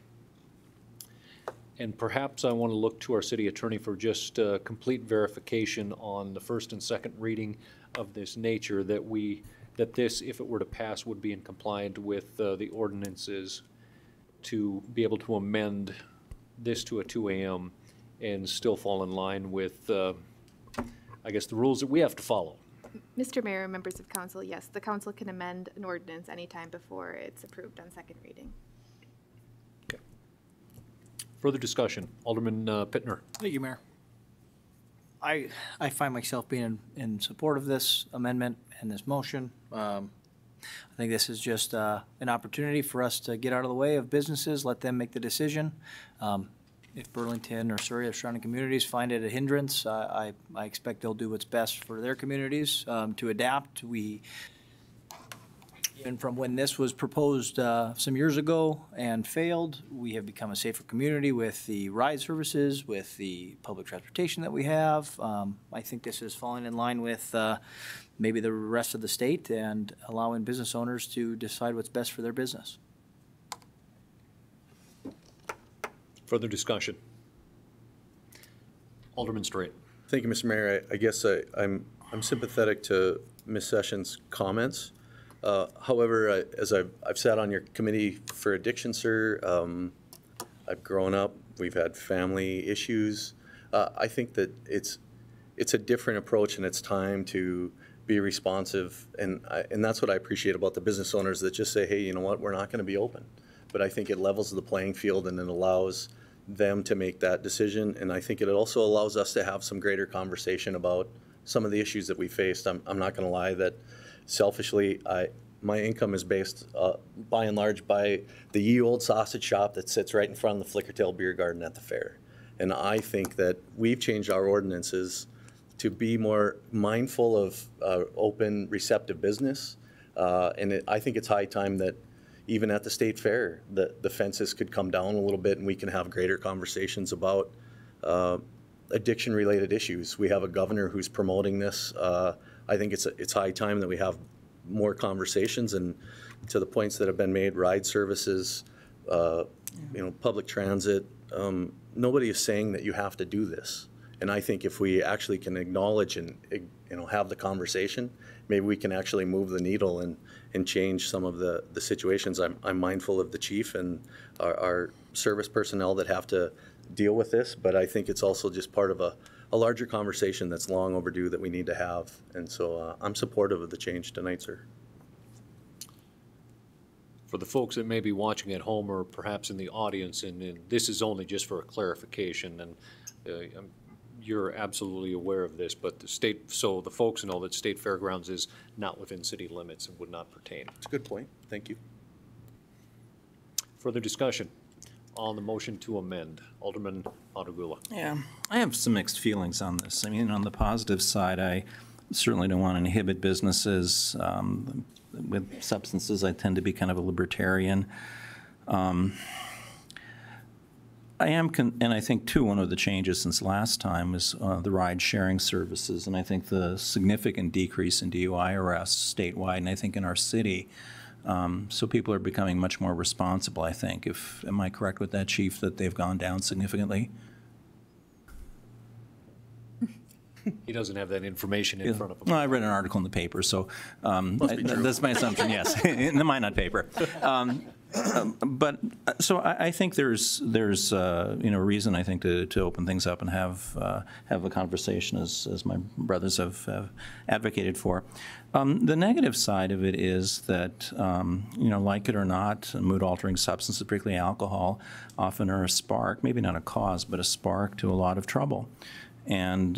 And perhaps I want to look to our city attorney for just complete verification on the first and second reading of this nature, that this, if it were to pass, would be in compliance with the ordinances to be able to amend this to a 2 a.m. and still fall in line with, I guess, the rules that we have to follow. Mr. Mayor, members of council, yes, the council can amend an ordinance anytime before it's approved on second reading. Okay. Further discussion. Alderman Pittner. Thank you, Mayor. I find myself being in support of this amendment and this motion. I think this is just an opportunity for us to get out of the way of businesses, let them make the decision. If Burlington or Surrey or surrounding communities find it a hindrance, I expect they'll do what's best for their communities to adapt. Even from when this was proposed some years ago and failed, we have become a safer community with the ride services, with the public transportation that we have. I think this is falling in line with maybe the rest of the state and allowing business owners to decide what's best for their business. Further discussion? Alderman Straight. Thank you, Mr. Mayor. I guess I'm sympathetic to Ms. Sessions' comments. However, as I've sat on your committee for addiction, sir, I've grown up, we've had family issues. I think that it's a different approach, and it's time to be responsive. And that's what I appreciate about the business owners that just say, hey, you know what, we're not going to be open. But I think it levels the playing field, and it allows them to make that decision. And I think it also allows us to have some greater conversation about some of the issues that we faced. I'm not going to lie that selfishly, my income is based by and large by the ye old sausage shop that sits right in front of the Flickertail Beer Garden at the fair. And I think that we've changed our ordinances to be more mindful of open, receptive business. I think it's high time that even at the state fair, the fences could come down a little bit and we can have greater conversations about addiction-related issues. We have a governor who's promoting this. I think it's high time that we have more conversations, and to the points that have been made, ride services, public transit, nobody is saying that you have to do this. And I think if we actually can acknowledge and have the conversation, maybe we can actually move the needle and change some of the situations. I'm mindful of the chief and our service personnel that have to deal with this, but I think it's also just part of a larger conversation that's long overdue that we need to have. And so I'm supportive of the change tonight, sir. For the folks that may be watching at home or perhaps in the audience, and this is only just for a clarification, and you're absolutely aware of this, but so the folks know that State Fairgrounds is not within city limits and would not pertain. That's a good point. Thank you. Further discussion on the motion to amend. Alderman Montagula. Yeah, I have some mixed feelings on this. I mean, on the positive side, I certainly don't want to inhibit businesses. With substances, I tend to be kind of a libertarian. I am, and I think too, one of the changes since last time is the ride-sharing services, and I think the significant decrease in DUI arrests statewide, and I think in our city. So people are becoming much more responsible, I think. Am I correct with that, Chief, that they've gone down significantly? He doesn't have that information in front of him. Well, I read an article in the paper, so that's my assumption, yes, in the Minot paper. But so I think there's reason, I think, to open things up and have a conversation as my brothers have advocated for. The negative side of it is that like it or not, mood-altering substances, particularly alcohol, often are a spark, maybe not a cause, but a spark to a lot of trouble. And,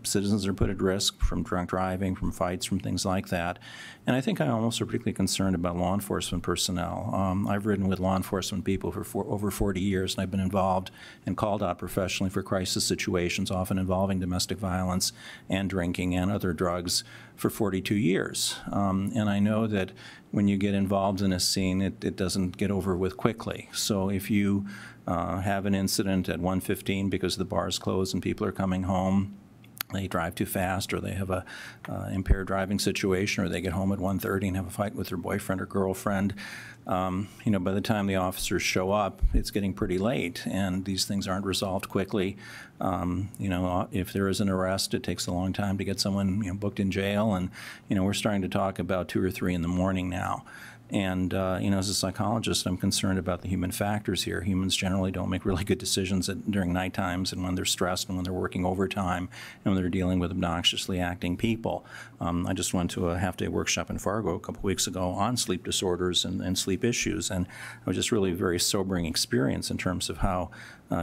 citizens are put at risk from drunk driving, from fights, from things like that. And I think I almost are particularly concerned about law enforcement personnel. I've ridden with law enforcement people for over 40 years, and I've been involved and called out professionally for crisis situations, often involving domestic violence and drinking and other drugs for 42 years. And I know that when you get involved in a scene, it doesn't get over with quickly. So if you have an incident at 1:15 because the bar is closed and people are coming home, they drive too fast, or they have a impaired driving situation, or they get home at 1:30 and have a fight with their boyfriend or girlfriend, by the time the officers show up, it's getting pretty late, and these things aren't resolved quickly. If there is an arrest, it takes a long time to get someone booked in jail, and we're starting to talk about 2 or 3 in the morning now. And, as a psychologist, I'm concerned about the human factors here. Humans generally don't make really good decisions during night times and when they're stressed and when they're working overtime and when they're dealing with obnoxiously acting people. I just went to a half-day workshop in Fargo a couple weeks ago on sleep disorders and sleep issues, and it was just really a very sobering experience in terms of how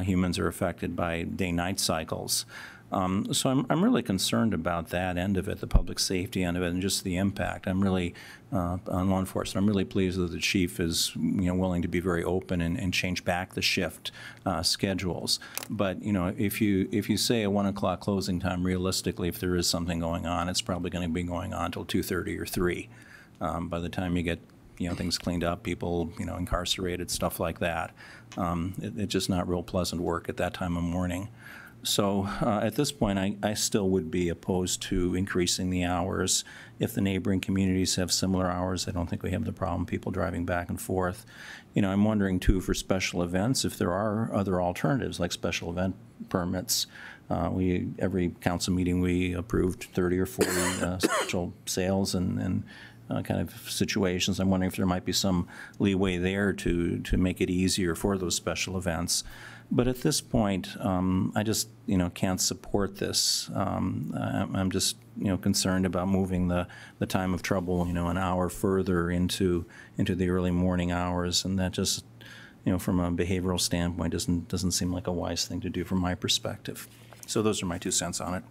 humans are affected by day-night cycles. So I'm really concerned about that end of it, the public safety end of it, and just the impact. I'm really, on law enforcement, I'm really pleased that the chief is, willing to be very open and change back the shift schedules. But, if you say a 1 o'clock closing time, realistically, if there is something going on, it's probably going to be going on till 2:30 or 3. By the time you get things cleaned up, people, incarcerated, stuff like that. It's just not real pleasant work at that time of morning. So at this point, I still would be opposed to increasing the hours. If the neighboring communities have similar hours, I don't think we have the problem, people driving back and forth. I'm wondering too, for special events, if there are other alternatives like special event permits. Every council meeting, we approved 30 or 40 special sales and kind of situations. I'm wondering if there might be some leeway there to make it easier for those special events. But at this point, I just, can't support this. I'm just, concerned about moving the time of trouble, an hour further into the early morning hours, and that just, from a behavioral standpoint, doesn't seem like a wise thing to do from my perspective. So those are my 2 cents on it.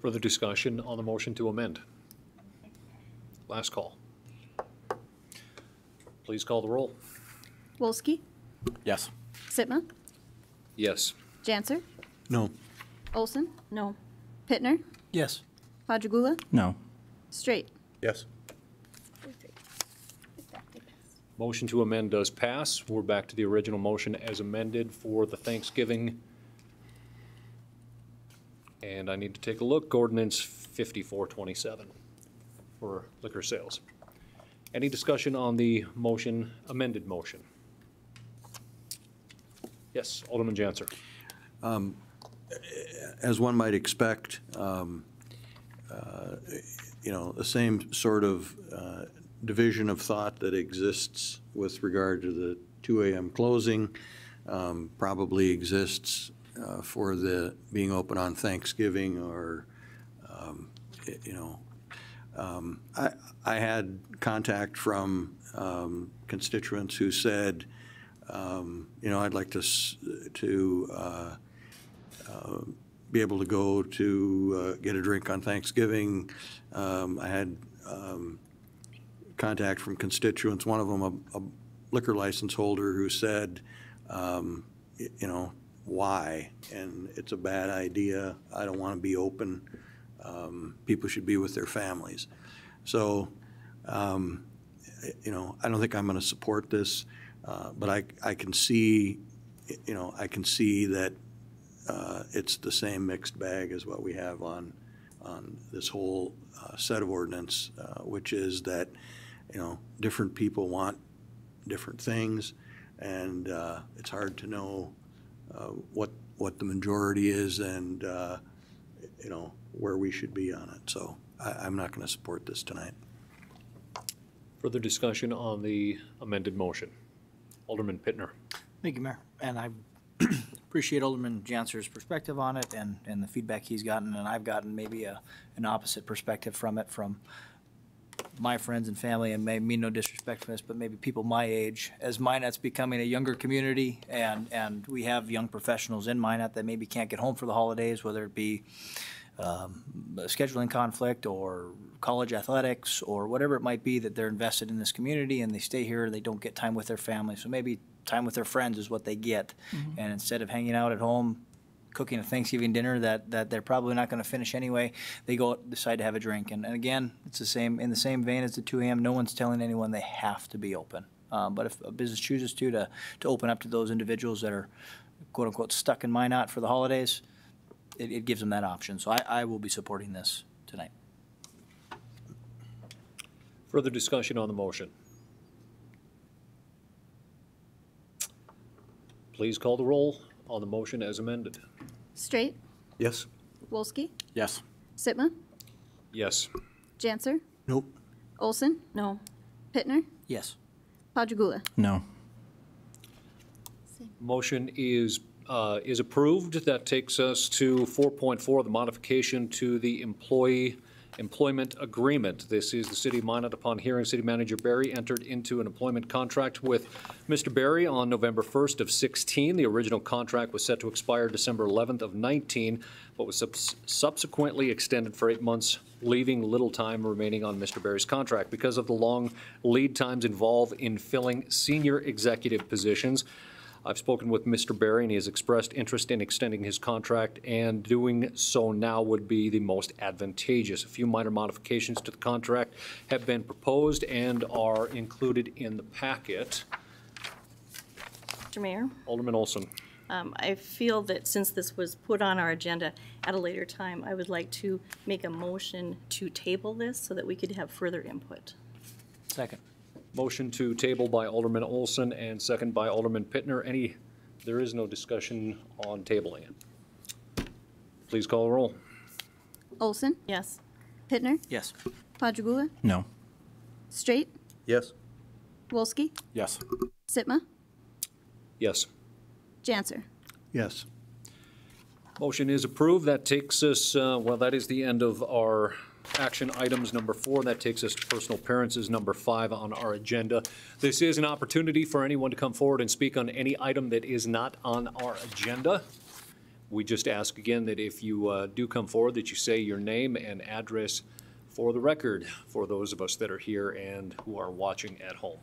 Further discussion on the motion to amend? Last call. Please call the roll. Wolski, Yes. Sitma, Yes. Janser, No. Olson, No. Pittner, Yes. Padragula, No. Straight. Yes. Motion to amend does pass. We're back to the original motion as amended for the Thanksgiving. And I need to take a look. Ordinance 5427 for liquor sales. Any discussion on the motion, amended motion? Yes, Alderman Janser. As one might expect, the same sort of division of thought that exists with regard to the 2 a.m. closing probably exists for the being open on Thanksgiving or, I had contact from constituents who said, I'd like to be able to go to get a drink on Thanksgiving. I had contact from constituents, one of them a liquor license holder who said, why? And it's a bad idea. I don't want to be open. People should be with their families. So, I don't think I'm going to support this, but I can see, that it's the same mixed bag as what we have on this whole set of ordinance, which is that, different people want different things, and it's hard to know what the majority is and, where we should be on it. So I'm not going to support this tonight. Further discussion on the amended motion? Alderman Pittner. Thank you, Mayor. And I appreciate Alderman Janser's perspective on it and the feedback he's gotten, and I've gotten maybe an opposite perspective from it from my friends and family, and may mean no disrespect for this, but maybe people my age. As Minot's becoming a younger community, and we have young professionals in Minot that maybe can't get home for the holidays, whether it be a scheduling conflict or college athletics or whatever it might be, that they're invested in this community and they stay here, they don't get time with their family. So maybe time with their friends is what they get. And instead of hanging out at home, cooking a Thanksgiving dinner that they're probably not going to finish anyway, they go decide to have a drink. And again, it's the same, in the same vein as the 2 a.m., no one's telling anyone they have to be open. But if a business chooses to open up to those individuals that are quote unquote stuck in Minot for the holidays, it gives them that option. So I will be supporting this tonight. Further discussion on the motion? Please call the roll on the motion as amended. Straight, Yes? Wolski, Yes. Sitma, Yes. Janser, Nope. Olson, No. Pittner, Yes. Padragula. No. Motion is approved. That takes us to 4.4, the modification to the employee employment agreement. This is the City of Minot, upon hearing City Manager Berry, entered into an employment contract with Mr. Berry on November 1st of 16. The original contract was set to expire December 11th of 19, but was subsequently extended for 8 months, leaving little time remaining on Mr. Berry's contract. Because of the long lead times involved in filling senior executive positions, I've spoken with Mr. Berry, and he has expressed interest in extending his contract, and doing so now would be the most advantageous. A few minor modifications to the contract have been proposed and are included in the packet. Mr. Mayor, Alderman Olson. I feel that since this was put on our agenda at a later time, I would like to make a motion to table this so that we could have further input. Second. Motion to table by Alderman Olson and second by Alderman Pittner. There is no discussion on tabling it. Please call the roll. Olson? Yes. Pittner? Yes. Padragula? No. Straight? Yes. Wolski? Yes. Sitma? Yes. Janser? Yes. Motion is approved. That takes us, well, that is the end of our action items number 4. That takes us to personal appearances number 5 on our agenda. This is an opportunity for anyone to come forward and speak on any item that is not on our agenda. We just ask again that if you do come forward, that you say your name and address for the record for those of us that are here and who are watching at home.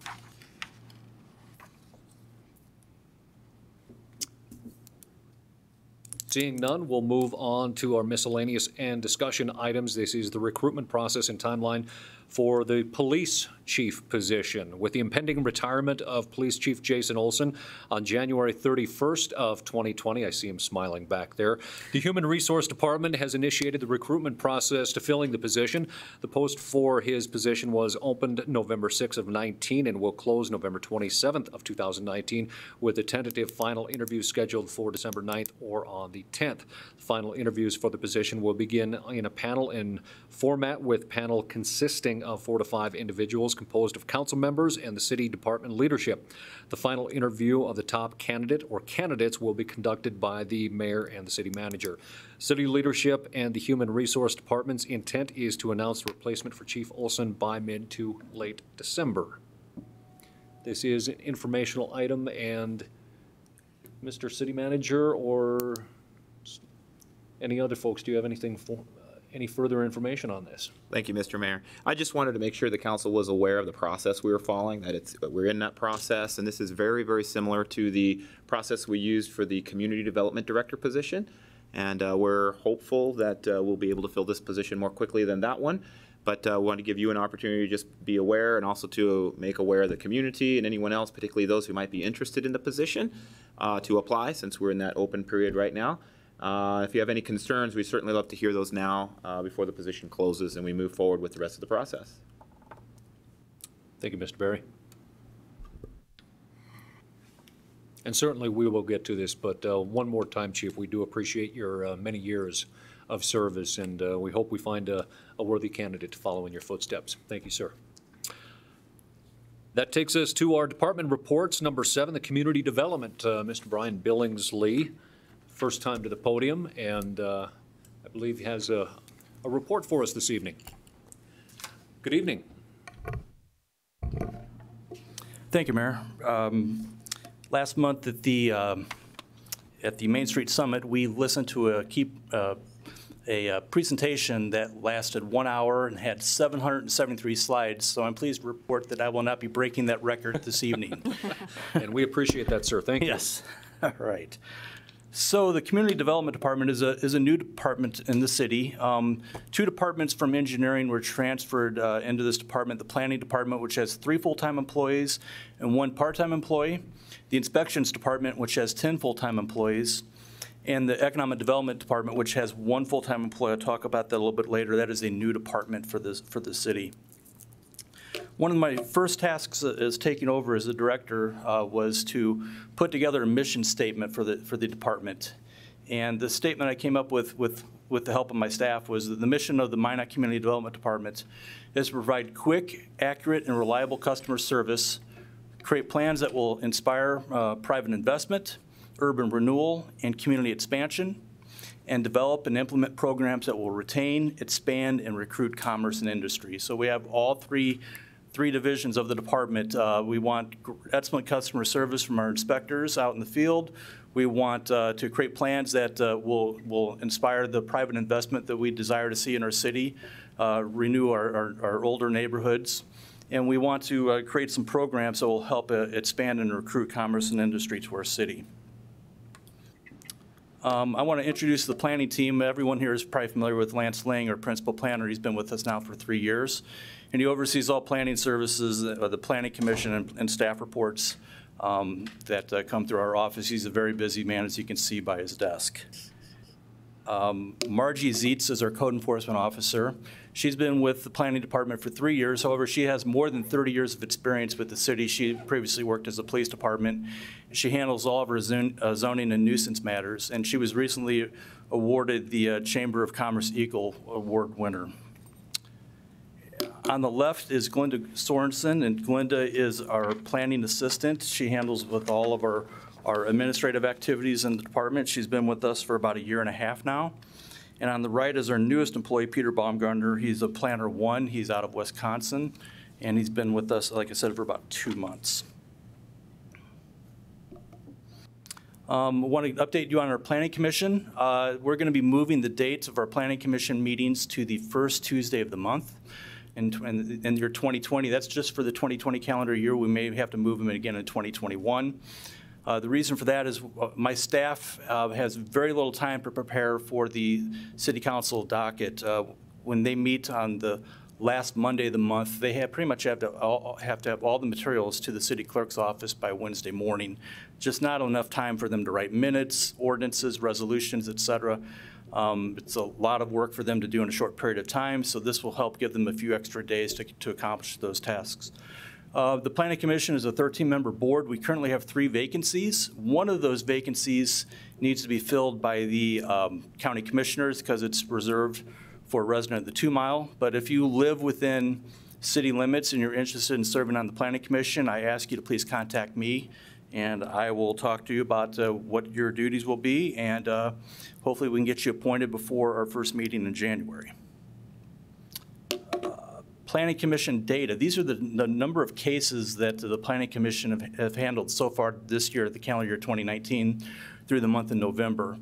Seeing none, we'll move on to our miscellaneous and discussion items. This is the recruitment process and timeline for the police chief position. With the impending retirement of Police Chief Jason Olson on January 31st of 2020, I see him smiling back there, the Human Resource Department has initiated the recruitment process to filling the position. The post for his position was opened November 6th of 19 and will close November 27th of 2019, with a tentative final interview scheduled for December 9th or on the 10th. The final interviews for the position will begin in a panel in format, with panel consisting of 4 to 5 individuals composed of council members and the city department leadership. The final interview of the top candidate or candidates will be conducted by the mayor and the city manager. City leadership and the Human Resource Department's intent is to announce the replacement for Chief Olson by mid to late December. This is an informational item, and Mr. City Manager or any other folks, do you have anything for any further information on this? Thank you, Mr. Mayor. I just wanted to make sure the council was aware of the process we were following, that we're in that process, and this is very, very similar to the process we used for the Community Development Director position, and we're hopeful that we'll be able to fill this position more quickly than that one. But I want to give you an opportunity to just be aware, and also to make aware of the community and anyone else, particularly those who might be interested in the position, to apply, since we're in that open period right now. If you have any concerns, we'd certainly love to hear those now before the position closes and we move forward with the rest of the process. Thank you, Mr. Berry. And certainly we will get to this, but one more time, Chief, we do appreciate your many years of service, and we hope we find a worthy candidate to follow in your footsteps. Thank you, sir. That takes us to our department reports. Number 7, the community development. Mr. Brian Billingsley, first time to the podium, and I believe he has a report for us this evening. Good evening. Thank you, Mayor. Last month at the Main Street Summit, we listened to a presentation that lasted 1 hour and had 773 slides, so I'm pleased to report that I will not be breaking that record this evening. And we appreciate that, sir. Thank you. Yes. All right. So the Community Development Department is a new department in the city. 2 departments from engineering were transferred into this department. The Planning Department, which has 3 full-time employees and 1 part-time employee. The Inspections Department, which has 10 full-time employees. And the Economic Development Department, which has 1 full-time employee. I'll talk about that a little bit later. That is a new department for the city. One of my first tasks as taking over as the director was to put together a mission statement for the department. And the statement I came up with the help of my staff was that the mission of the Minot Community Development Department is to provide quick, accurate, and reliable customer service, create plans that will inspire private investment, urban renewal, and community expansion, and develop and implement programs that will retain, expand, and recruit commerce and industry. So we have all three divisions of the department. We want excellent customer service from our inspectors out in the field. We want to create plans that will inspire the private investment that we desire to see in our city, renew our older neighborhoods. And we want to create some programs that will help expand and recruit commerce and industry to our city. I want to introduce the planning team. Everyone here is probably familiar with Lance Lang, our principal planner. He's been with us now for 3 years. And he oversees all planning services, the Planning Commission and staff reports that come through our office. He's a very busy man, as you can see by his desk. Margie Zietz is our code enforcement officer. She's been with the planning department for 3 years. However, she has more than 30 years of experience with the city. She previously worked as a police department. She handles all of our zoning and nuisance matters, and she was recently awarded the Chamber of Commerce Eagle Award winner. On the left is Glenda Sorensen, and Glenda is our planning assistant. She handles with all of our administrative activities in the department. She's been with us for about 1.5 years now. And on the right is our newest employee, Peter Baumgartner. He's a planner 1. He's out of Wisconsin, and he's been with us, like I said, for about 2 months. I want to update you on our Planning Commission. We're going to be moving the dates of our Planning Commission meetings to the first Tuesday of the month. In year 2020, that's just for the 2020 calendar year. We may have to move them again in 2021. The reason for that is my staff has very little time to prepare for the City Council docket. When they meet on the last Monday of the month, they pretty much have to have all the materials to the City Clerk's office by Wednesday morning. Just not enough time for them to write minutes, ordinances, resolutions, et cetera. It's a lot of work for them to do in a short period of time, so this will help give them a few extra days to accomplish those tasks. The Planning Commission is a 13-member board. We currently have 3 vacancies. One of those vacancies needs to be filled by the county commissioners because it's reserved for a resident of the 2 mile. But if you live within city limits and you're interested in serving on the Planning Commission, I ask you to please contact me, and I will talk to you about what your duties will be, and hopefully we can get you appointed before our first meeting in January. Planning Commission data. These are the number of cases that the Planning Commission have handled so far this year, the calendar year 2019, through the month of November.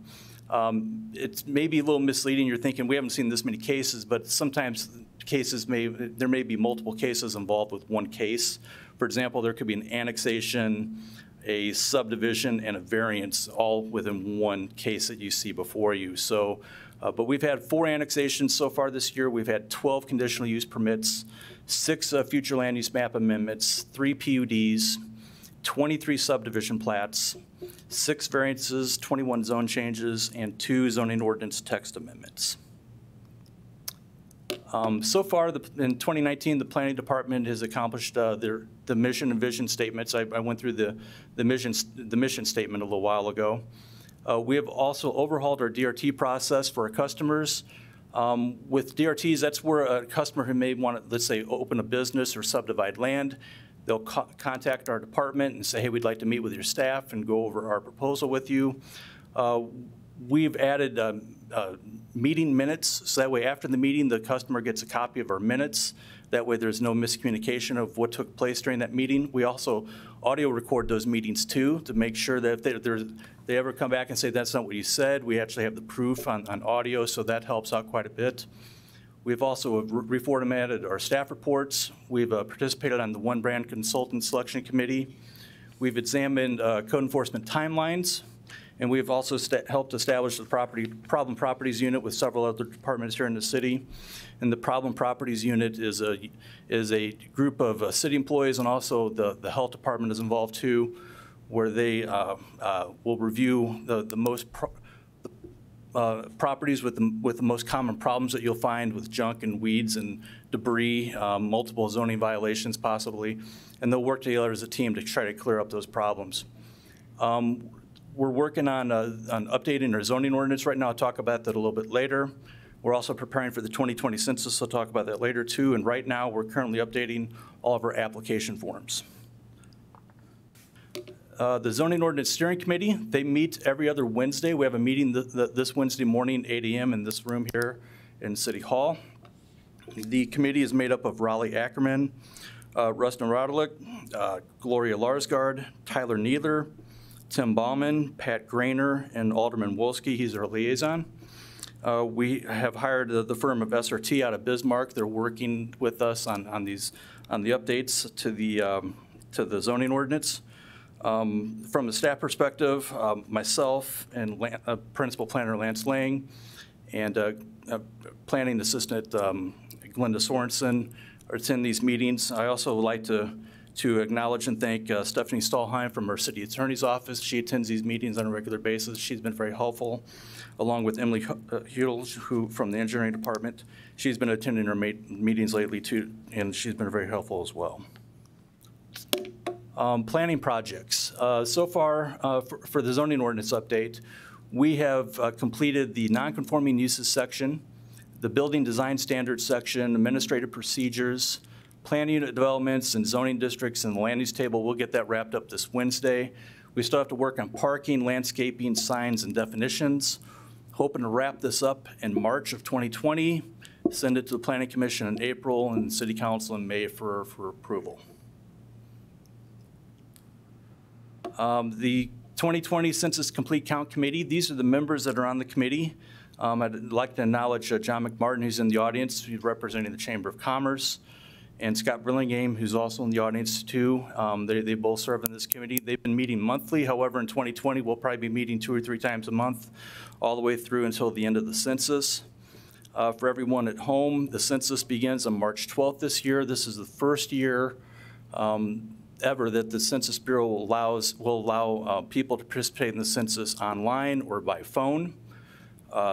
It's maybe a little misleading. You're thinking we haven't seen this many cases, but sometimes there may be multiple cases involved with one case. For example, there could be an annexation, a subdivision, and a variance all within one case that you see before you. So. But we've had 4 annexations so far this year. We've had 12 conditional use permits, 6 future land use map amendments, 3 PUDs, 23 subdivision plats, 6 variances, 21 zone changes, and 2 zoning ordinance text amendments. So far, in 2019, the Planning Department has accomplished the mission and vision statements. I went through the mission statement a little while ago. We have also overhauled our DRT process for our customers. With DRTs, that's where a customer who may want to, let's say, open a business or subdivide land, they'll contact our department and say, hey, we'd like to meet with your staff and go over our proposal with you. We've added meeting minutes, so that way after the meeting, the customer gets a copy of our minutes. That way there's no miscommunication of what took place during that meeting. We also audio record those meetings too to make sure that if they ever come back and say that's not what you said, we actually have the proof on audio, so that helps out quite a bit. We've also reformatted our staff reports. We've participated on the One Brand Consultant Selection Committee. We've examined code enforcement timelines, and we've also helped establish the problem properties unit with several other departments here in the city. And the problem properties unit is a group of city employees, and also the health department is involved too, where they will review the most properties with the most common problems that you'll find with junk and weeds and debris, multiple zoning violations possibly, and they'll work together as a team to try to clear up those problems. We're working on updating our zoning ordinance right now. I'll talk about that a little bit later. We're also preparing for the 2020 census. I'll talk about that later too. And right now, we're currently updating all of our application forms. The Zoning Ordinance Steering Committee, they meet every other Wednesday. We have a meeting this Wednesday morning, 8 a.m. in this room here in City Hall. The committee is made up of Raleigh Ackerman, Rustin Rodelick, Gloria Larsgaard, Tyler Neither, Tim Bauman, Pat Grainer, and Alderman Wolski. He's our liaison. We have hired the firm of SRT out of Bismarck. They're working with us on the updates to the zoning ordinance. From the staff perspective, myself and Principal Planner Lance Lang and Planning Assistant Glenda Sorensen attend these meetings. I also would like to acknowledge and thank Stephanie Stahlheim from our City Attorney's Office. She attends these meetings on a regular basis. She's been very helpful, along with Emily Hudels, who from the Engineering Department. She's been attending our meetings lately too, and she's been very helpful as well. Planning projects. So far, for the zoning ordinance update, we have completed the non-conforming uses section, the building design standards section, administrative procedures, planning unit developments and zoning districts, and the land use table. We'll get that wrapped up this Wednesday. We still have to work on parking, landscaping, signs, and definitions. Hoping to wrap this up in March of 2020, send it to the Planning Commission in April, and City Council in May for approval. The 2020 Census Complete Count Committee, these are the members that are on the committee. I'd like to acknowledge John McMartin, who's in the audience, who's representing the Chamber of Commerce, and Scott Burlingame, who's also in the audience too. They both serve in this committee. They've been meeting monthly. However, in 2020, we'll probably be meeting 2 or 3 times a month, all the way through until the end of the census. For everyone at home, the census begins on March 12th this year. This is the first year ever that the Census Bureau will allow people to participate in the census online or by phone.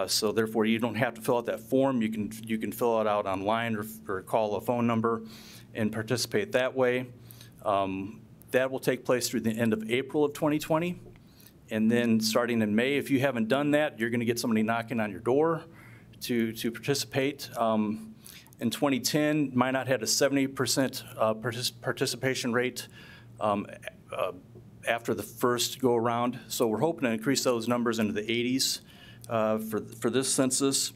So therefore, you don't have to fill out that form. You can fill it out online or call a phone number and participate that way. That will take place through the end of April of 2020. And then starting in May, if you haven't done that, you're going to get somebody knocking on your door to participate. In 2010, Minot had a 70% participation rate after the first go around. So we're hoping to increase those numbers into the 80s for this census.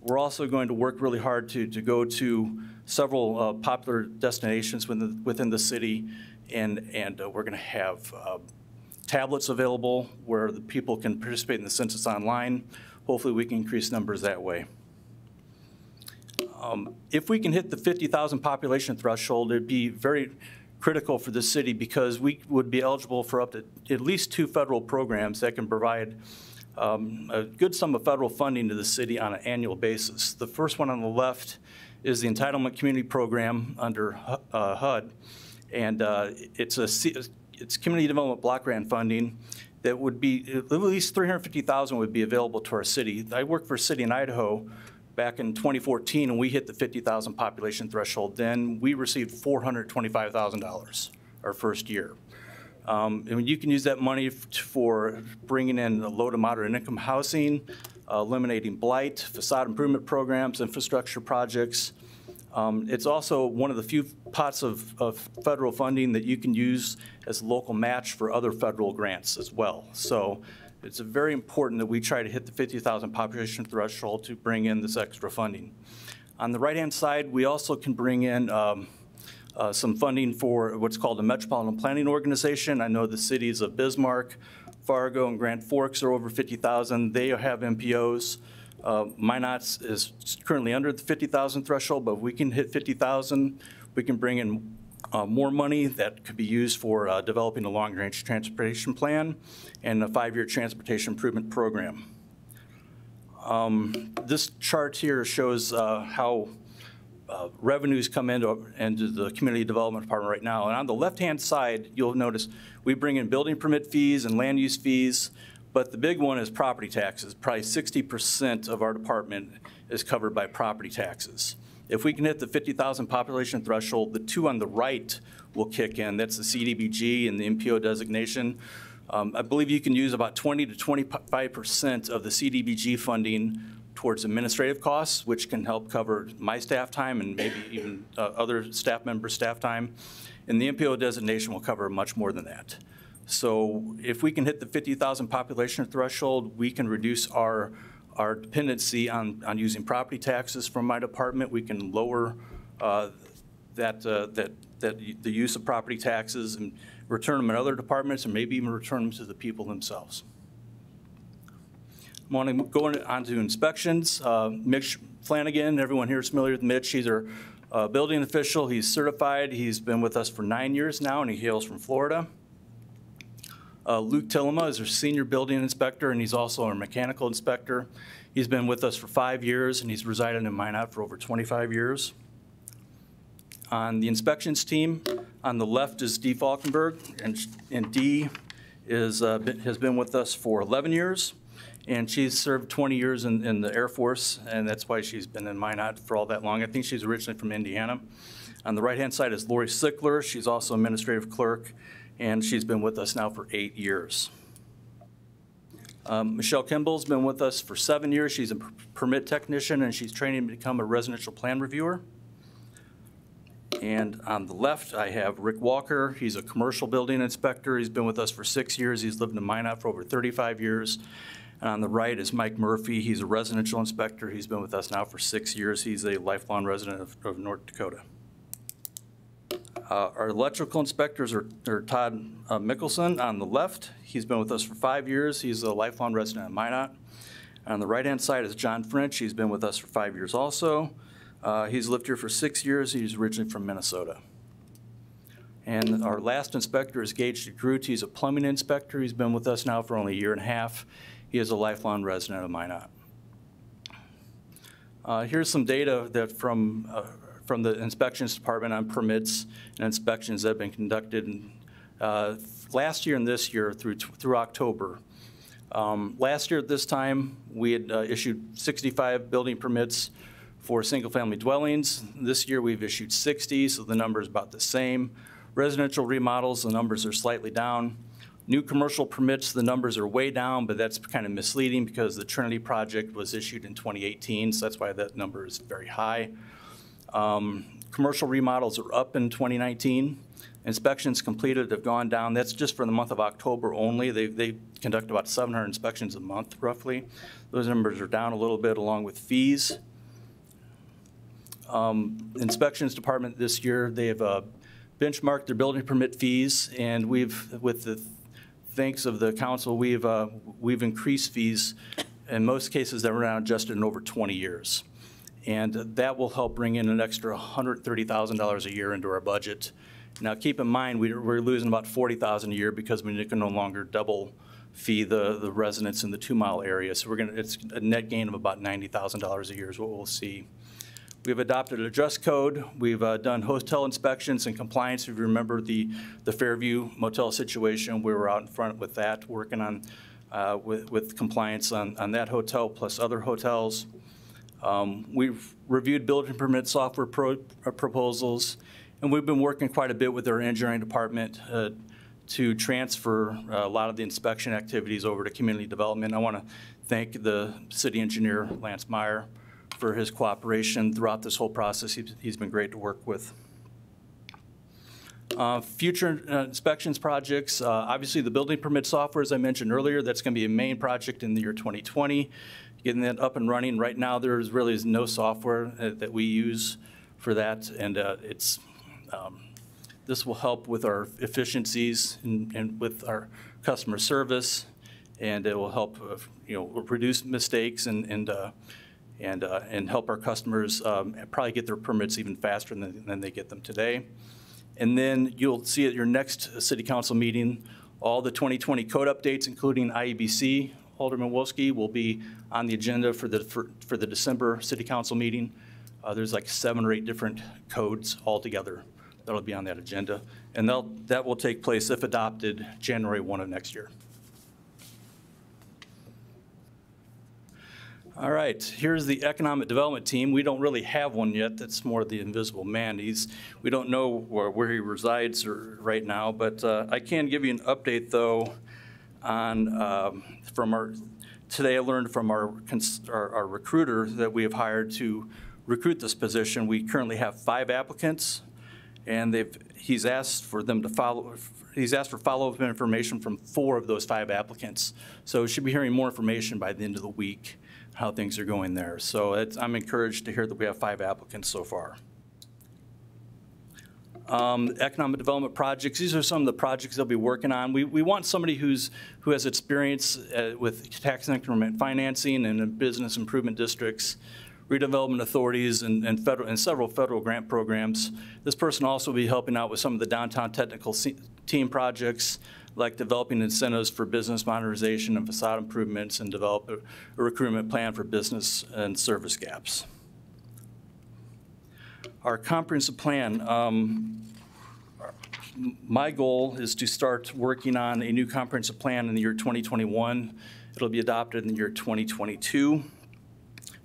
We're also going to work really hard to go to several popular destinations within the city, and we're going to have tablets available where the people can participate in the census online. Hopefully we can increase numbers that way. If we can hit the 50,000 population threshold, it'd be very critical for the city because we would be eligible for up to at least 2 federal programs that can provide a good sum of federal funding to the city on an annual basis. The first one on the left is the Entitlement Community Program under HUD, and it's community development block grant funding that would be at least $350,000 would be available to our city. I worked for a city in Idaho back in 2014, and we hit the 50,000 population threshold. Then we received $425,000 our first year. And you can use that money for bringing in low to moderate income housing, eliminating blight, facade improvement programs, infrastructure projects. It's also one of the few pots of federal funding that you can use as a local match for other federal grants as well. So it's very important that we try to hit the 50,000 population threshold to bring in this extra funding. On the right-hand side, we also can bring in some funding for what's called a Metropolitan Planning Organization. I know the cities of Bismarck, Fargo, and Grand Forks are over 50,000. They have MPOs. Minot is currently under the 50,000 threshold, but if we can hit 50,000, we can bring in more money that could be used for developing a long-range transportation plan and a 5-year transportation improvement program. This chart here shows how revenues come into the Community Development Department right now. And on the left-hand side, you'll notice we bring in building permit fees and land use fees, but the big one is property taxes. Probably 60% of our department is covered by property taxes. If we can hit the 50,000 population threshold, the 2 on the right will kick in. That's the CDBG and the MPO designation. I believe you can use about 20 to 25% of the CDBG funding towards administrative costs, which can help cover my staff time and maybe even other staff members' staff time. And the MPO designation will cover much more than that. So if we can hit the 50,000 population threshold, we can reduce our dependency on using property taxes from my department. We can lower the use of property taxes and return them in other departments, and maybe even return them to the people themselves. I want to go on to inspections. Mitch Flanagan, everyone here is familiar with Mitch. He's our building official. He's certified. He's been with us for 9 years now, and he hails from Florida. Luke Tillema is our senior building inspector, and he's also our mechanical inspector. He's been with us for 5 years, and he's resided in Minot for over 25 years. On the inspections team, on the left is Dee Falkenberg, and Dee has been with us for 11 years. And she's served 20 years in the Air Force, and that's why she's been in Minot for all that long. I think she's originally from Indiana. On the right-hand side is Lori Sickler. She's also administrative clerk, and she's been with us now for 8 years. Michelle Kimball's been with us for 7 years. She's a permit technician, and she's training to become a residential plan reviewer. And on the left, I have Rick Walker. He's a commercial building inspector. He's been with us for 6 years. He's lived in Minot for over 35 years. And on the right is Mike Murphy. He's a residential inspector. He's been with us now for 6 years. He's a lifelong resident of North Dakota. Our electrical inspectors are Todd Mickelson on the left. He's been with us for 5 years. He's a lifelong resident of Minot. On the right-hand side is John French. He's been with us for 5 years also. He's lived here for 6 years. He's originally from Minnesota. And our last inspector is Gage DeGroot. He's a plumbing inspector. He's been with us now for only a year and a half. He is a lifelong resident of Minot. Here's some data that from the inspections department on permits and inspections that have been conducted last year and this year through October. Last year at this time, we had issued 65 building permits for single-family dwellings. This year we've issued 60, so the number is about the same. Residential remodels, the numbers are slightly down. New commercial permits, the numbers are way down, but that's kind of misleading because the Trinity project was issued in 2018, so that's why that number is very high. Commercial remodels are up in 2019. Inspections completed have gone down. That's just for the month of October only. They conduct about 700 inspections a month, roughly. Those numbers are down a little bit along with fees. Inspections department this year, they have benchmarked their building permit fees, and with the thanks of the council, we've increased fees in most cases that were not adjusted in over 20 years. And that will help bring in an extra $130,000 a year into our budget. Now keep in mind, we're losing about $40,000 a year because we can no longer double fee the residents in the 2-mile area. So it's a net gain of about $90,000 a year is what we'll see. We've adopted a dress code. We've done hotel inspections and compliance. If you remember the Fairview Motel situation, we were out in front with that, working on with compliance on that hotel plus other hotels. We've reviewed building permit software proposals, and we've been working quite a bit with our engineering department to transfer a lot of the inspection activities over to community development. I want to thank the city engineer, Lance Meyer, for his cooperation throughout this whole process. He's been great to work with. Future inspections projects, obviously the building permit software, as I mentioned earlier, that's going to be a main project in the year 2020. Getting that up and running. Right now, there really is no software that we use for that, and this will help with our efficiencies and with our customer service, and it will help reduce mistakes and help our customers probably get their permits even faster than they get them today. And then you'll see at your next city council meeting, all the 2020 code updates, including IEBC. Alderman Wolski will be on the agenda for the December city council meeting. There's like 7 or 8 different codes altogether that'll be on that agenda. And that will take place, if adopted, January 1 of next year. All right, here's the economic development team. We don't really have one yet. That's more the invisible man. We don't know where he resides right now, but I can give you an update though on today I learned from our recruiter that we have hired to recruit this position. We currently have 5 applicants, and he's asked for follow-up information from 4 of those 5 applicants. So we should be hearing more information by the end of the week, how things are going there. So I'm encouraged to hear that we have 5 applicants so far. Economic development projects, these are some of the projects they'll be working on. We want somebody who has experience with tax increment financing and in business improvement districts, redevelopment authorities, and several federal grant programs. This person also will be helping out with some of the downtown technical team projects, like developing incentives for business modernization and facade improvements, and develop a recruitment plan for business and service gaps. Our comprehensive plan, my goal is to start working on a new comprehensive plan in the year 2021. It'll be adopted in the year 2022.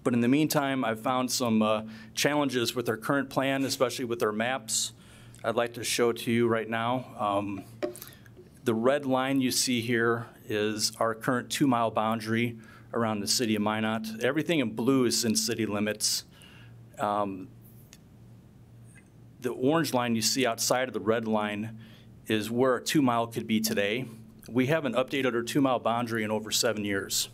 But in the meantime, I've found some challenges with our current plan, especially with our maps. I'd like to show to you right now. The red line you see here is our current 2-mile boundary around the city of Minot. Everything in blue is in city limits. The orange line you see outside of the red line is where a 2-mile could be today. We haven't updated our 2-mile boundary in over 7 years.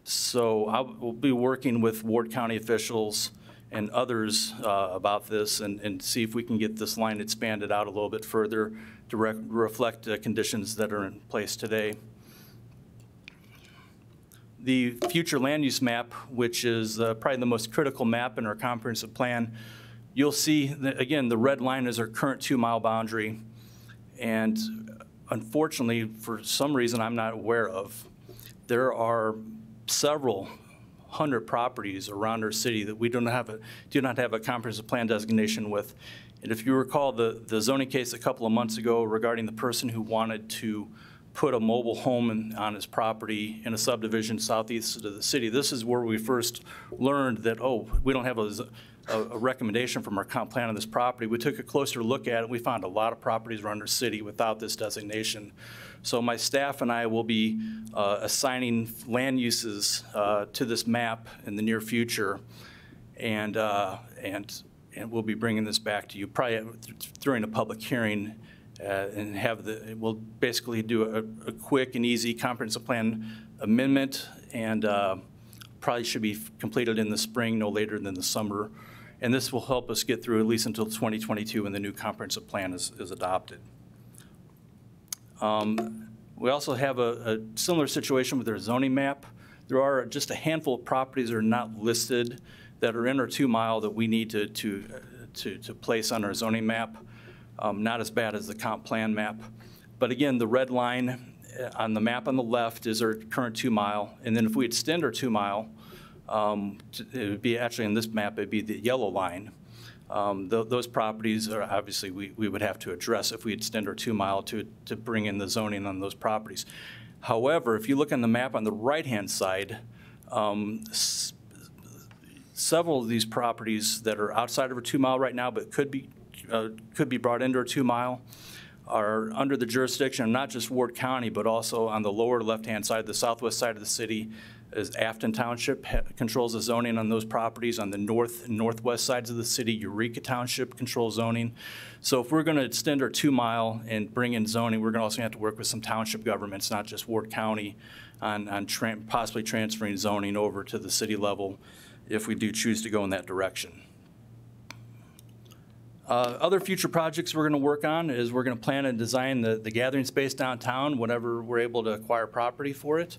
So I will be working with Ward County officials and others about this and see if we can get this line expanded out a little bit further to reflect the conditions that are in place today. The future land use map, which is probably the most critical map in our comprehensive plan, you'll see that, again, the red line is our current 2-mile boundary. And unfortunately, for some reason I'm not aware of, there are several hundred properties around our city that we do not have a comprehensive plan designation with. And if you recall the zoning case a couple of months ago regarding the person who wanted to put a mobile home on his property in a subdivision southeast of the city, this is where we first learned that, oh, we don't have a recommendation from our comp plan on this property. We took a closer look at it. We found a lot of properties around our city without this designation. So my staff and I will be assigning land uses to this map in the near future, and we'll be bringing this back to you probably during a public hearing, and we'll basically do a quick and easy comprehensive plan amendment, and probably should be completed in the spring, no later than the summer. And this will help us get through at least until 2022 when the new comprehensive plan is adopted. We also have a similar situation with our zoning map. There are just a handful of properties that are not listed that are in our 2-mile that we need to place on our zoning map. Not as bad as the comp plan map. But again, the red line on the map on the left is our current 2-mile. And then if we extend our 2-mile, it would be actually in this map, it'd be the yellow line. Those properties are obviously we would have to address if we extend our 2-mile to bring in the zoning on those properties. However, if you look on the map on the right-hand side, several of these properties that are outside of our 2-mile right now, but could be brought into our 2-mile, are under the jurisdiction of not just Ward County, but also on the lower left-hand side, the southwest side of the city, is Afton Township controls the zoning on those properties. On the north and northwest sides of the city, Eureka Township controls zoning. So if we're going to extend our 2-mile and bring in zoning, we're going to also have to work with some township governments, not just Ward County, on possibly transferring zoning over to the city level if we do choose to go in that direction. Other future projects we're going to work on is we're going to plan and design the gathering space downtown whenever we're able to acquire property for it.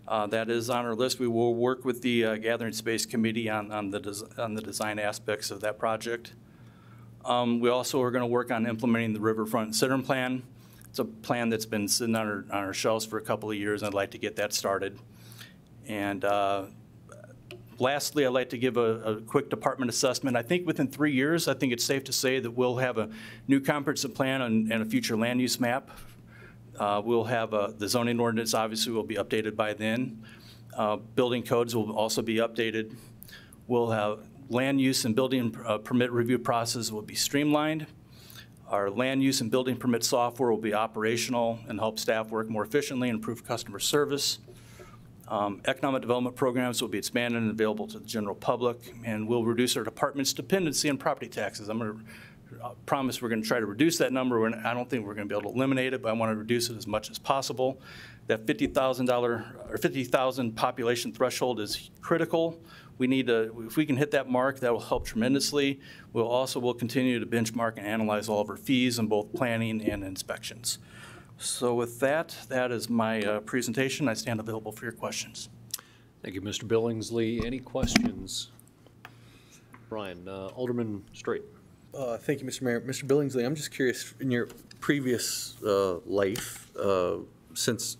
That is on our list. We will work with the Gathering Space Committee on the design aspects of that project. We also are going to work on implementing the Riverfront Citron Plan. It's a plan that's been sitting on our shelves for a couple of years, and I'd like to get that started. And lastly, I'd like to give a quick department assessment. I think within 3 years, I think it's safe to say that we'll have a new comprehensive plan and a future land use map. We'll have the zoning ordinance, obviously, will be updated by then. Building codes will also be updated. We'll have land use and building permit review process will be streamlined. Our land use and building permit software will be operational and help staff work more efficiently and improve customer service. Economic development programs will be expanded and available to the general public, and we'll reduce our department's dependency on property taxes. I'm going to promise we're going to try to reduce that number. I don't think we're going to be able to eliminate it, but I want to reduce it as much as possible. That $50,000 or 50,000 population threshold is critical. We need to, if we can hit that mark, that will help tremendously. We'll continue to benchmark and analyze all of our fees in both planning and inspections. So with that, that is my presentation. I stand available for your questions. Thank you, Mr. Billingsley. Any questions? Brian, Alderman Straight. Thank you, Mr. Mayor. Mr. Billingsley, I'm just curious, in your previous life, since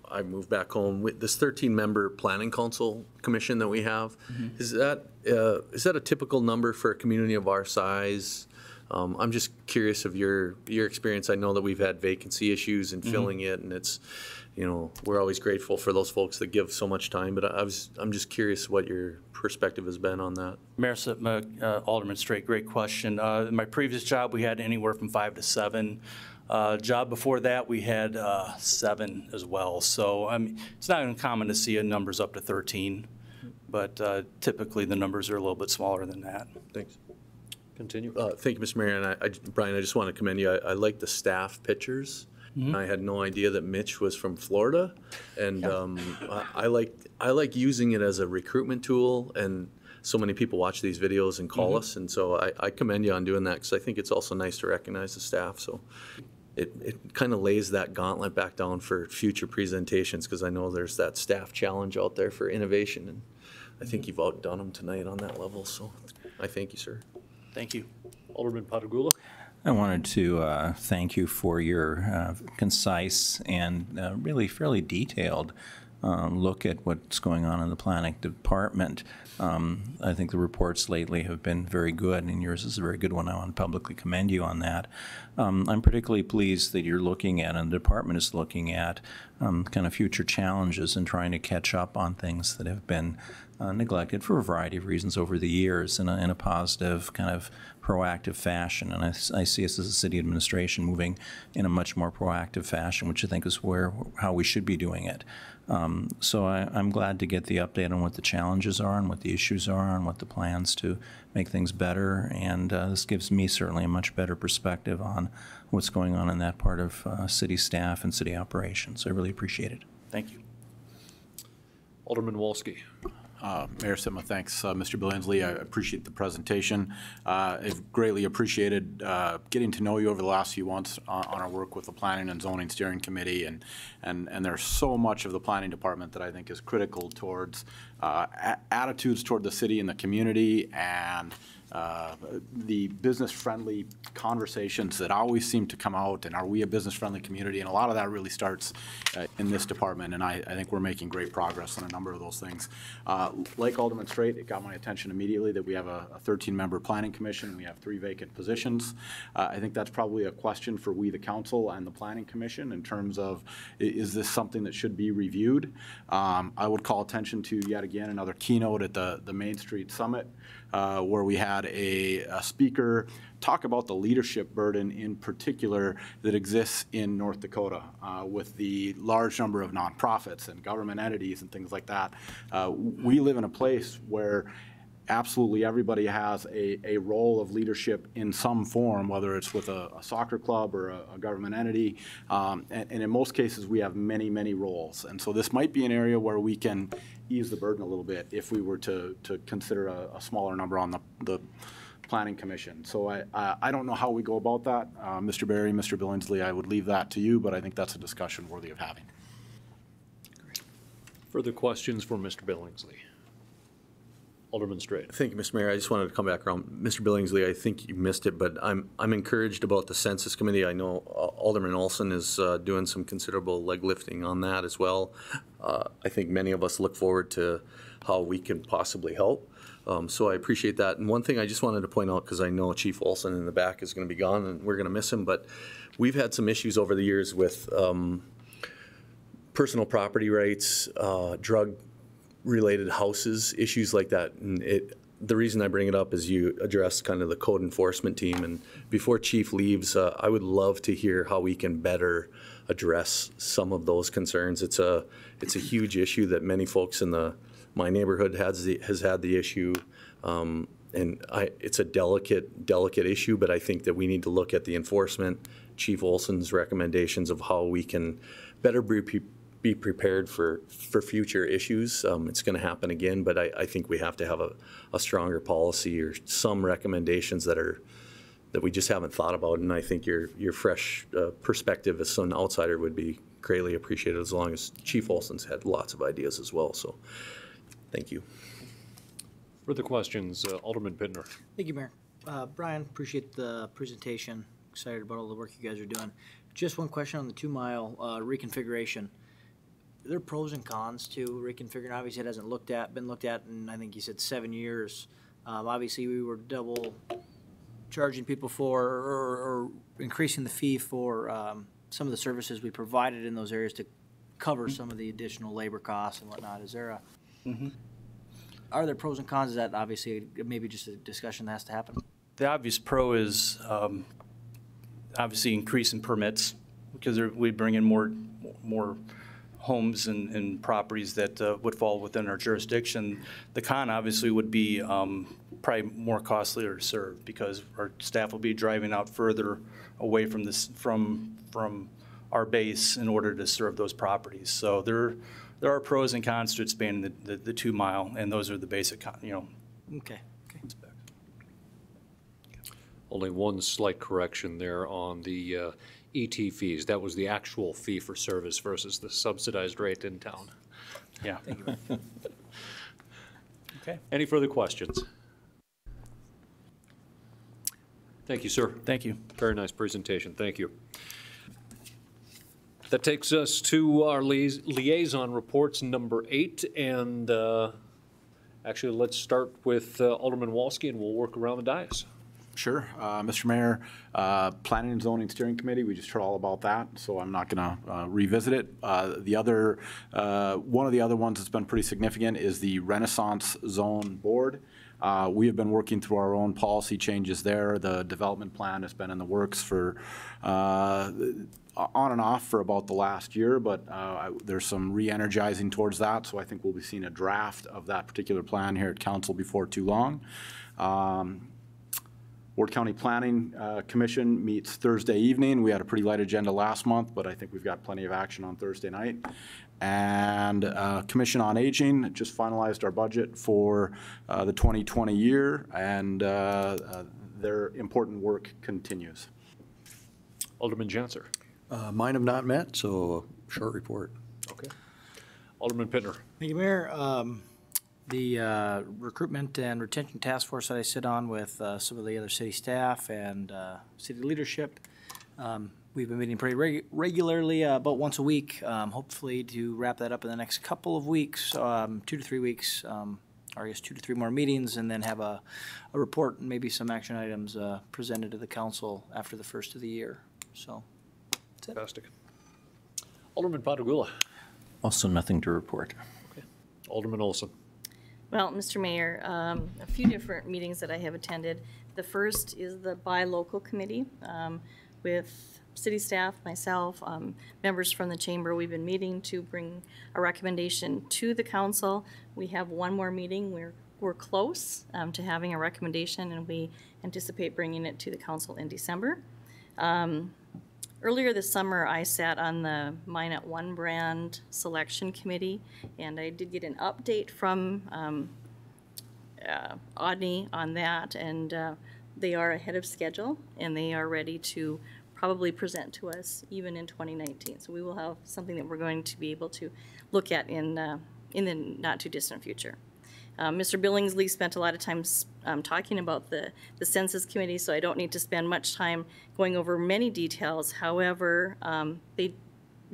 I moved back home, with this 13-member planning council commission that we have, is that a typical number for a community of our size? I'm just curious of your experience. I know that we've had vacancy issues in filling it, and it's, you know, we're always grateful for those folks that give so much time, but I'm just curious what your perspective has been on that. Mayor Sitma, Alderman Straight, great question. In my previous job, we had anywhere from 5 to 7. Job before that, we had 7 as well. So it's not uncommon to see numbers up to 13, but typically the numbers are a little bit smaller than that. Thanks. Continue. Thank you, Mr. Mayor. And Brian, I just want to commend you. I like the staff pictures. I had no idea that Mitch was from Florida, and I like using it as a recruitment tool. And so many people watch these videos and call us, and so I commend you on doing that, because I think it's also nice to recognize the staff. So it kind of lays that gauntlet back down for future presentations, because I know there's that staff challenge out there for innovation, and I think you've outdone them tonight on that level. So I thank you, sir. Thank you. Alderman Patagula. I wanted to thank you for your concise and really fairly detailed look at what's going on in the planning department. I think the reports lately have been very good, and yours is a very good one. I want to publicly commend you on that. I'm particularly pleased that you're looking at, and the department is looking at, kind of future challenges and trying to catch up on things that have been neglected for a variety of reasons over the years in a positive, kind of proactive fashion. And I see us as a city administration moving in a much more proactive fashion, which I think is how we should be doing it. So I'm glad to get the update on what the challenges are and what the issues are and what the plans to make things better. And this gives me certainly a much better perspective on what's going on in that part of city staff and city operations. So I really appreciate it. Thank you. Alderman Wolski. Mayor Sitma, thanks. Mr. Billingsley, I appreciate the presentation. I've greatly appreciated getting to know you over the last few months on our work with the Planning and Zoning Steering Committee, and there's so much of the planning department that I think is critical towards attitudes toward the city and the community, and the business-friendly conversations that always seem to come out, and are we a business-friendly community? And a lot of that really starts in this department, and I think we're making great progress on a number of those things. Like Alderman Straight, it got my attention immediately that we have a 13-member planning commission, and we have 3 vacant positions. I think that's probably a question for we, the council, and the planning commission in terms of, is this something that should be reviewed? I would call attention to, yet again, another keynote at the Main Street Summit, where we had a speaker talk about the leadership burden in particular that exists in North Dakota with the large number of nonprofits and government entities and things like that. We live in a place where absolutely everybody has a role of leadership in some form, whether it's with a soccer club or a government entity. And in most cases, we have many, many roles. And so this might be an area where we can ease the burden a little bit if we were to consider a smaller number on the Planning Commission. So I don't know how we go about that. Mr. Berry, Mr. Billingsley, I would leave that to you, but I think that's a discussion worthy of having. Further questions for Mr. Billingsley? Alderman Straight. Thank you, Mr. Mayor. I just wanted to come back around. Mr. Billingsley, I think you missed it, but I'm encouraged about the Census Committee. I know Alderman Olson is doing some considerable leg lifting on that as well. I think many of us look forward to how we can possibly help. So I appreciate that. And one thing I just wanted to point out, because I know Chief Olson in the back is going to be gone and we're going to miss him, but we've had some issues over the years with personal property rights, drug-related houses, issues like that. And the reason I bring it up is you address kind of the code enforcement team. And before Chief leaves, I would love to hear how we can better address some of those concerns. It's a huge issue that many folks in my neighborhood has had the issue. it's a delicate issue, but I think that we need to look at the enforcement, Chief Olson's recommendations of how we can better be prepared for future issues. It's going to happen again, but I think we have to have a stronger policy or some recommendations that we just haven't thought about. And I think your fresh perspective as an outsider would be greatly appreciated, as long as Chief Olson's had lots of ideas as well. So thank you. Further questions? Alderman Bittner. Thank you, Mayor. Brian, appreciate the presentation. Excited about all the work you guys are doing. Just one question on the 2-mile reconfiguration. Are there pros and cons to reconfiguring? Obviously, it hasn't been looked at in, I think you said 7 years. Obviously, we were double charging people for or increasing the fee for some of the services we provided in those areas to cover some of the additional labor costs and whatnot. Is there are there pros and cons? Is that obviously maybe just a discussion that has to happen? The obvious pro is obviously increasing permits, because we bring in more homes and properties that would fall within our jurisdiction. The con obviously would be probably more costly to serve, because our staff will be driving out further away from from our base in order to serve those properties. So there are pros and cons to expanding the 2-mile, and those are the basic, Okay. Only one slight correction there on the ET fees. That was the actual fee for service versus the subsidized rate in town. Yeah. Thank you. Okay. Any further questions? Thank you, sir. Thank you. Very nice presentation. Thank you. That takes us to our liaison reports, number 8. And actually, let's start with Alderman Wolski, and we'll work around the dais. Sure. Mr. Mayor, Planning and Zoning Steering Committee, we just heard all about that, so I'm not going to revisit it. One of the other ones that's been pretty significant is the Renaissance Zone Board. We have been working through our own policy changes there. The development plan has been in the works for on and off for about the last year, but there's some re-energizing towards that, so I think we'll be seeing a draft of that particular plan here at Council before too long. Ward County Planning Commission meets Thursday evening. We had a pretty light agenda last month, but I think we've got plenty of action on Thursday night. And Commission on Aging just finalized our budget for the 2020 year, and their important work continues. Alderman Janser. Mine have not met, so short report. Okay. Alderman Bittner. Thank you, Mayor. The recruitment and retention task force that I sit on with some of the other city staff and city leadership, we've been meeting pretty regularly, about once a week, hopefully to wrap that up in the next couple of weeks, 2 to 3 weeks, or I guess 2 to 3 more meetings, and then have a report and maybe some action items presented to the council after the first of the year. So that's it. Fantastic. Alderman Patagula. Also nothing to report. Okay. Alderman Olson. Well, Mr. Mayor, a few different meetings that I have attended. The first is the Buy Local Committee with city staff, myself, members from the chamber. We've been meeting to bring a recommendation to the council. We have one more meeting. We're close to having a recommendation, and we anticipate bringing it to the council in December. Earlier this summer, I sat on the Minot One Brand Selection Committee, and I did get an update from Audney on that, and they are ahead of schedule, and they are ready to probably present to us even in 2019. So we will have something that we're going to be able to look at in the not too distant future. Mr. Billingsley spent a lot of time talking about the Census Committee, so I don't need to spend much time going over many details. However, they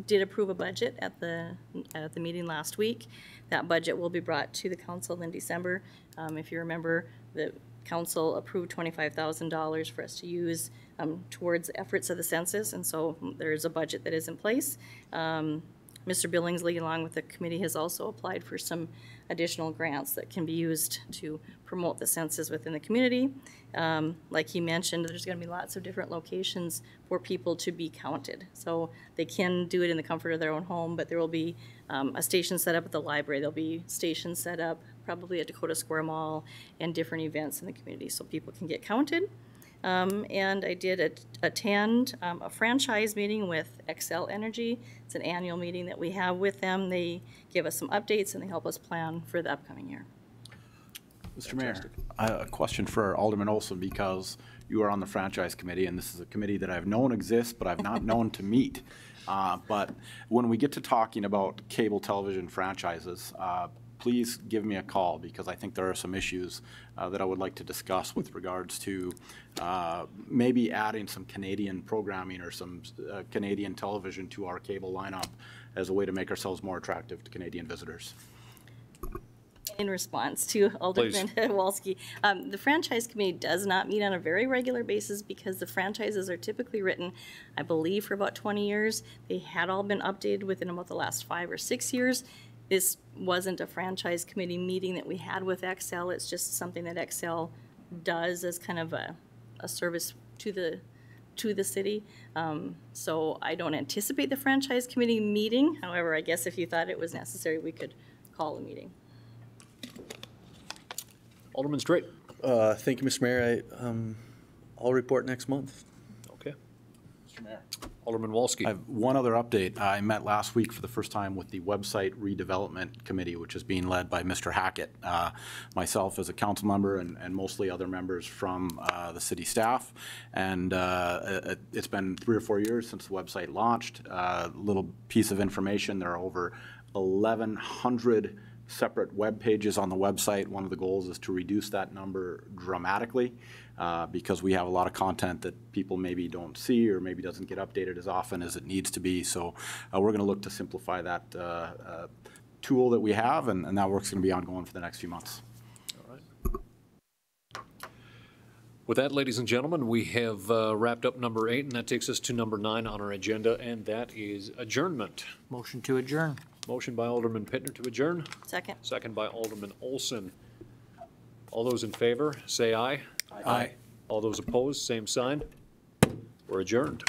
did approve a budget at the meeting last week. That budget will be brought to the council in December. If you remember, the council approved $25,000 for us to use towards efforts of the census, and so there is a budget that is in place. Mr. Billingsley, along with the committee, has also applied for some additional grants that can be used to promote the census within the community. Like he mentioned, there's going to be lots of different locations for people to be counted. So they can do it in the comfort of their own home, but there will be a station set up at the library. There'll be stations set up probably at Dakota Square Mall and different events in the community so people can get counted. And I did attend a franchise meeting with Xcel Energy. It's an annual meeting that we have with them. They give us some updates and they help us plan for the upcoming year. Mr. Mayor, a question for Alderman Olson, because you are on the franchise committee, and this is a committee that I've known exists, but I've not known to meet. But when we get to talking about cable television franchises, please give me a call, because I think there are some issues that I would like to discuss with regards to maybe adding some Canadian programming or some Canadian television to our cable lineup as a way to make ourselves more attractive to Canadian visitors. In response to Alderman Wolski, the franchise committee does not meet on a very regular basis because the franchises are typically written, I believe, for about 20 years. They had all been updated within about the last 5 or 6 years. This wasn't a franchise committee meeting that we had with Xcel. It's just something that Xcel does as kind of a service to the city. So I don't anticipate the franchise committee meeting. However, I guess if you thought it was necessary, we could call a meeting. Alderman Straight. Thank you, Mr. Mayor. I'll report next month. Okay. Mr. Mayor. Alderman Wolski. I have one other update. I met last week for the first time with the Website Redevelopment Committee, which is being led by Mr. Hackett. Myself as a council member and mostly other members from the city staff. And it's been 3 or 4 years since the website launched. Little piece of information, there are over 1,100 separate web pages on the website. One of the goals is to reduce that number dramatically because we have a lot of content that people maybe don't see or maybe doesn't get updated as often as it needs to be. So we're going to look to simplify that tool that we have, and that work's going to be ongoing for the next few months. All right. With that, ladies and gentlemen, we have wrapped up number 8, and that takes us to number 9 on our agenda, and that is adjournment. Motion to adjourn. Motion by Alderman Pittner to adjourn. Second. Second by Alderman Olson. All those in favor, say aye. Aye. All those opposed, same sign. We're adjourned.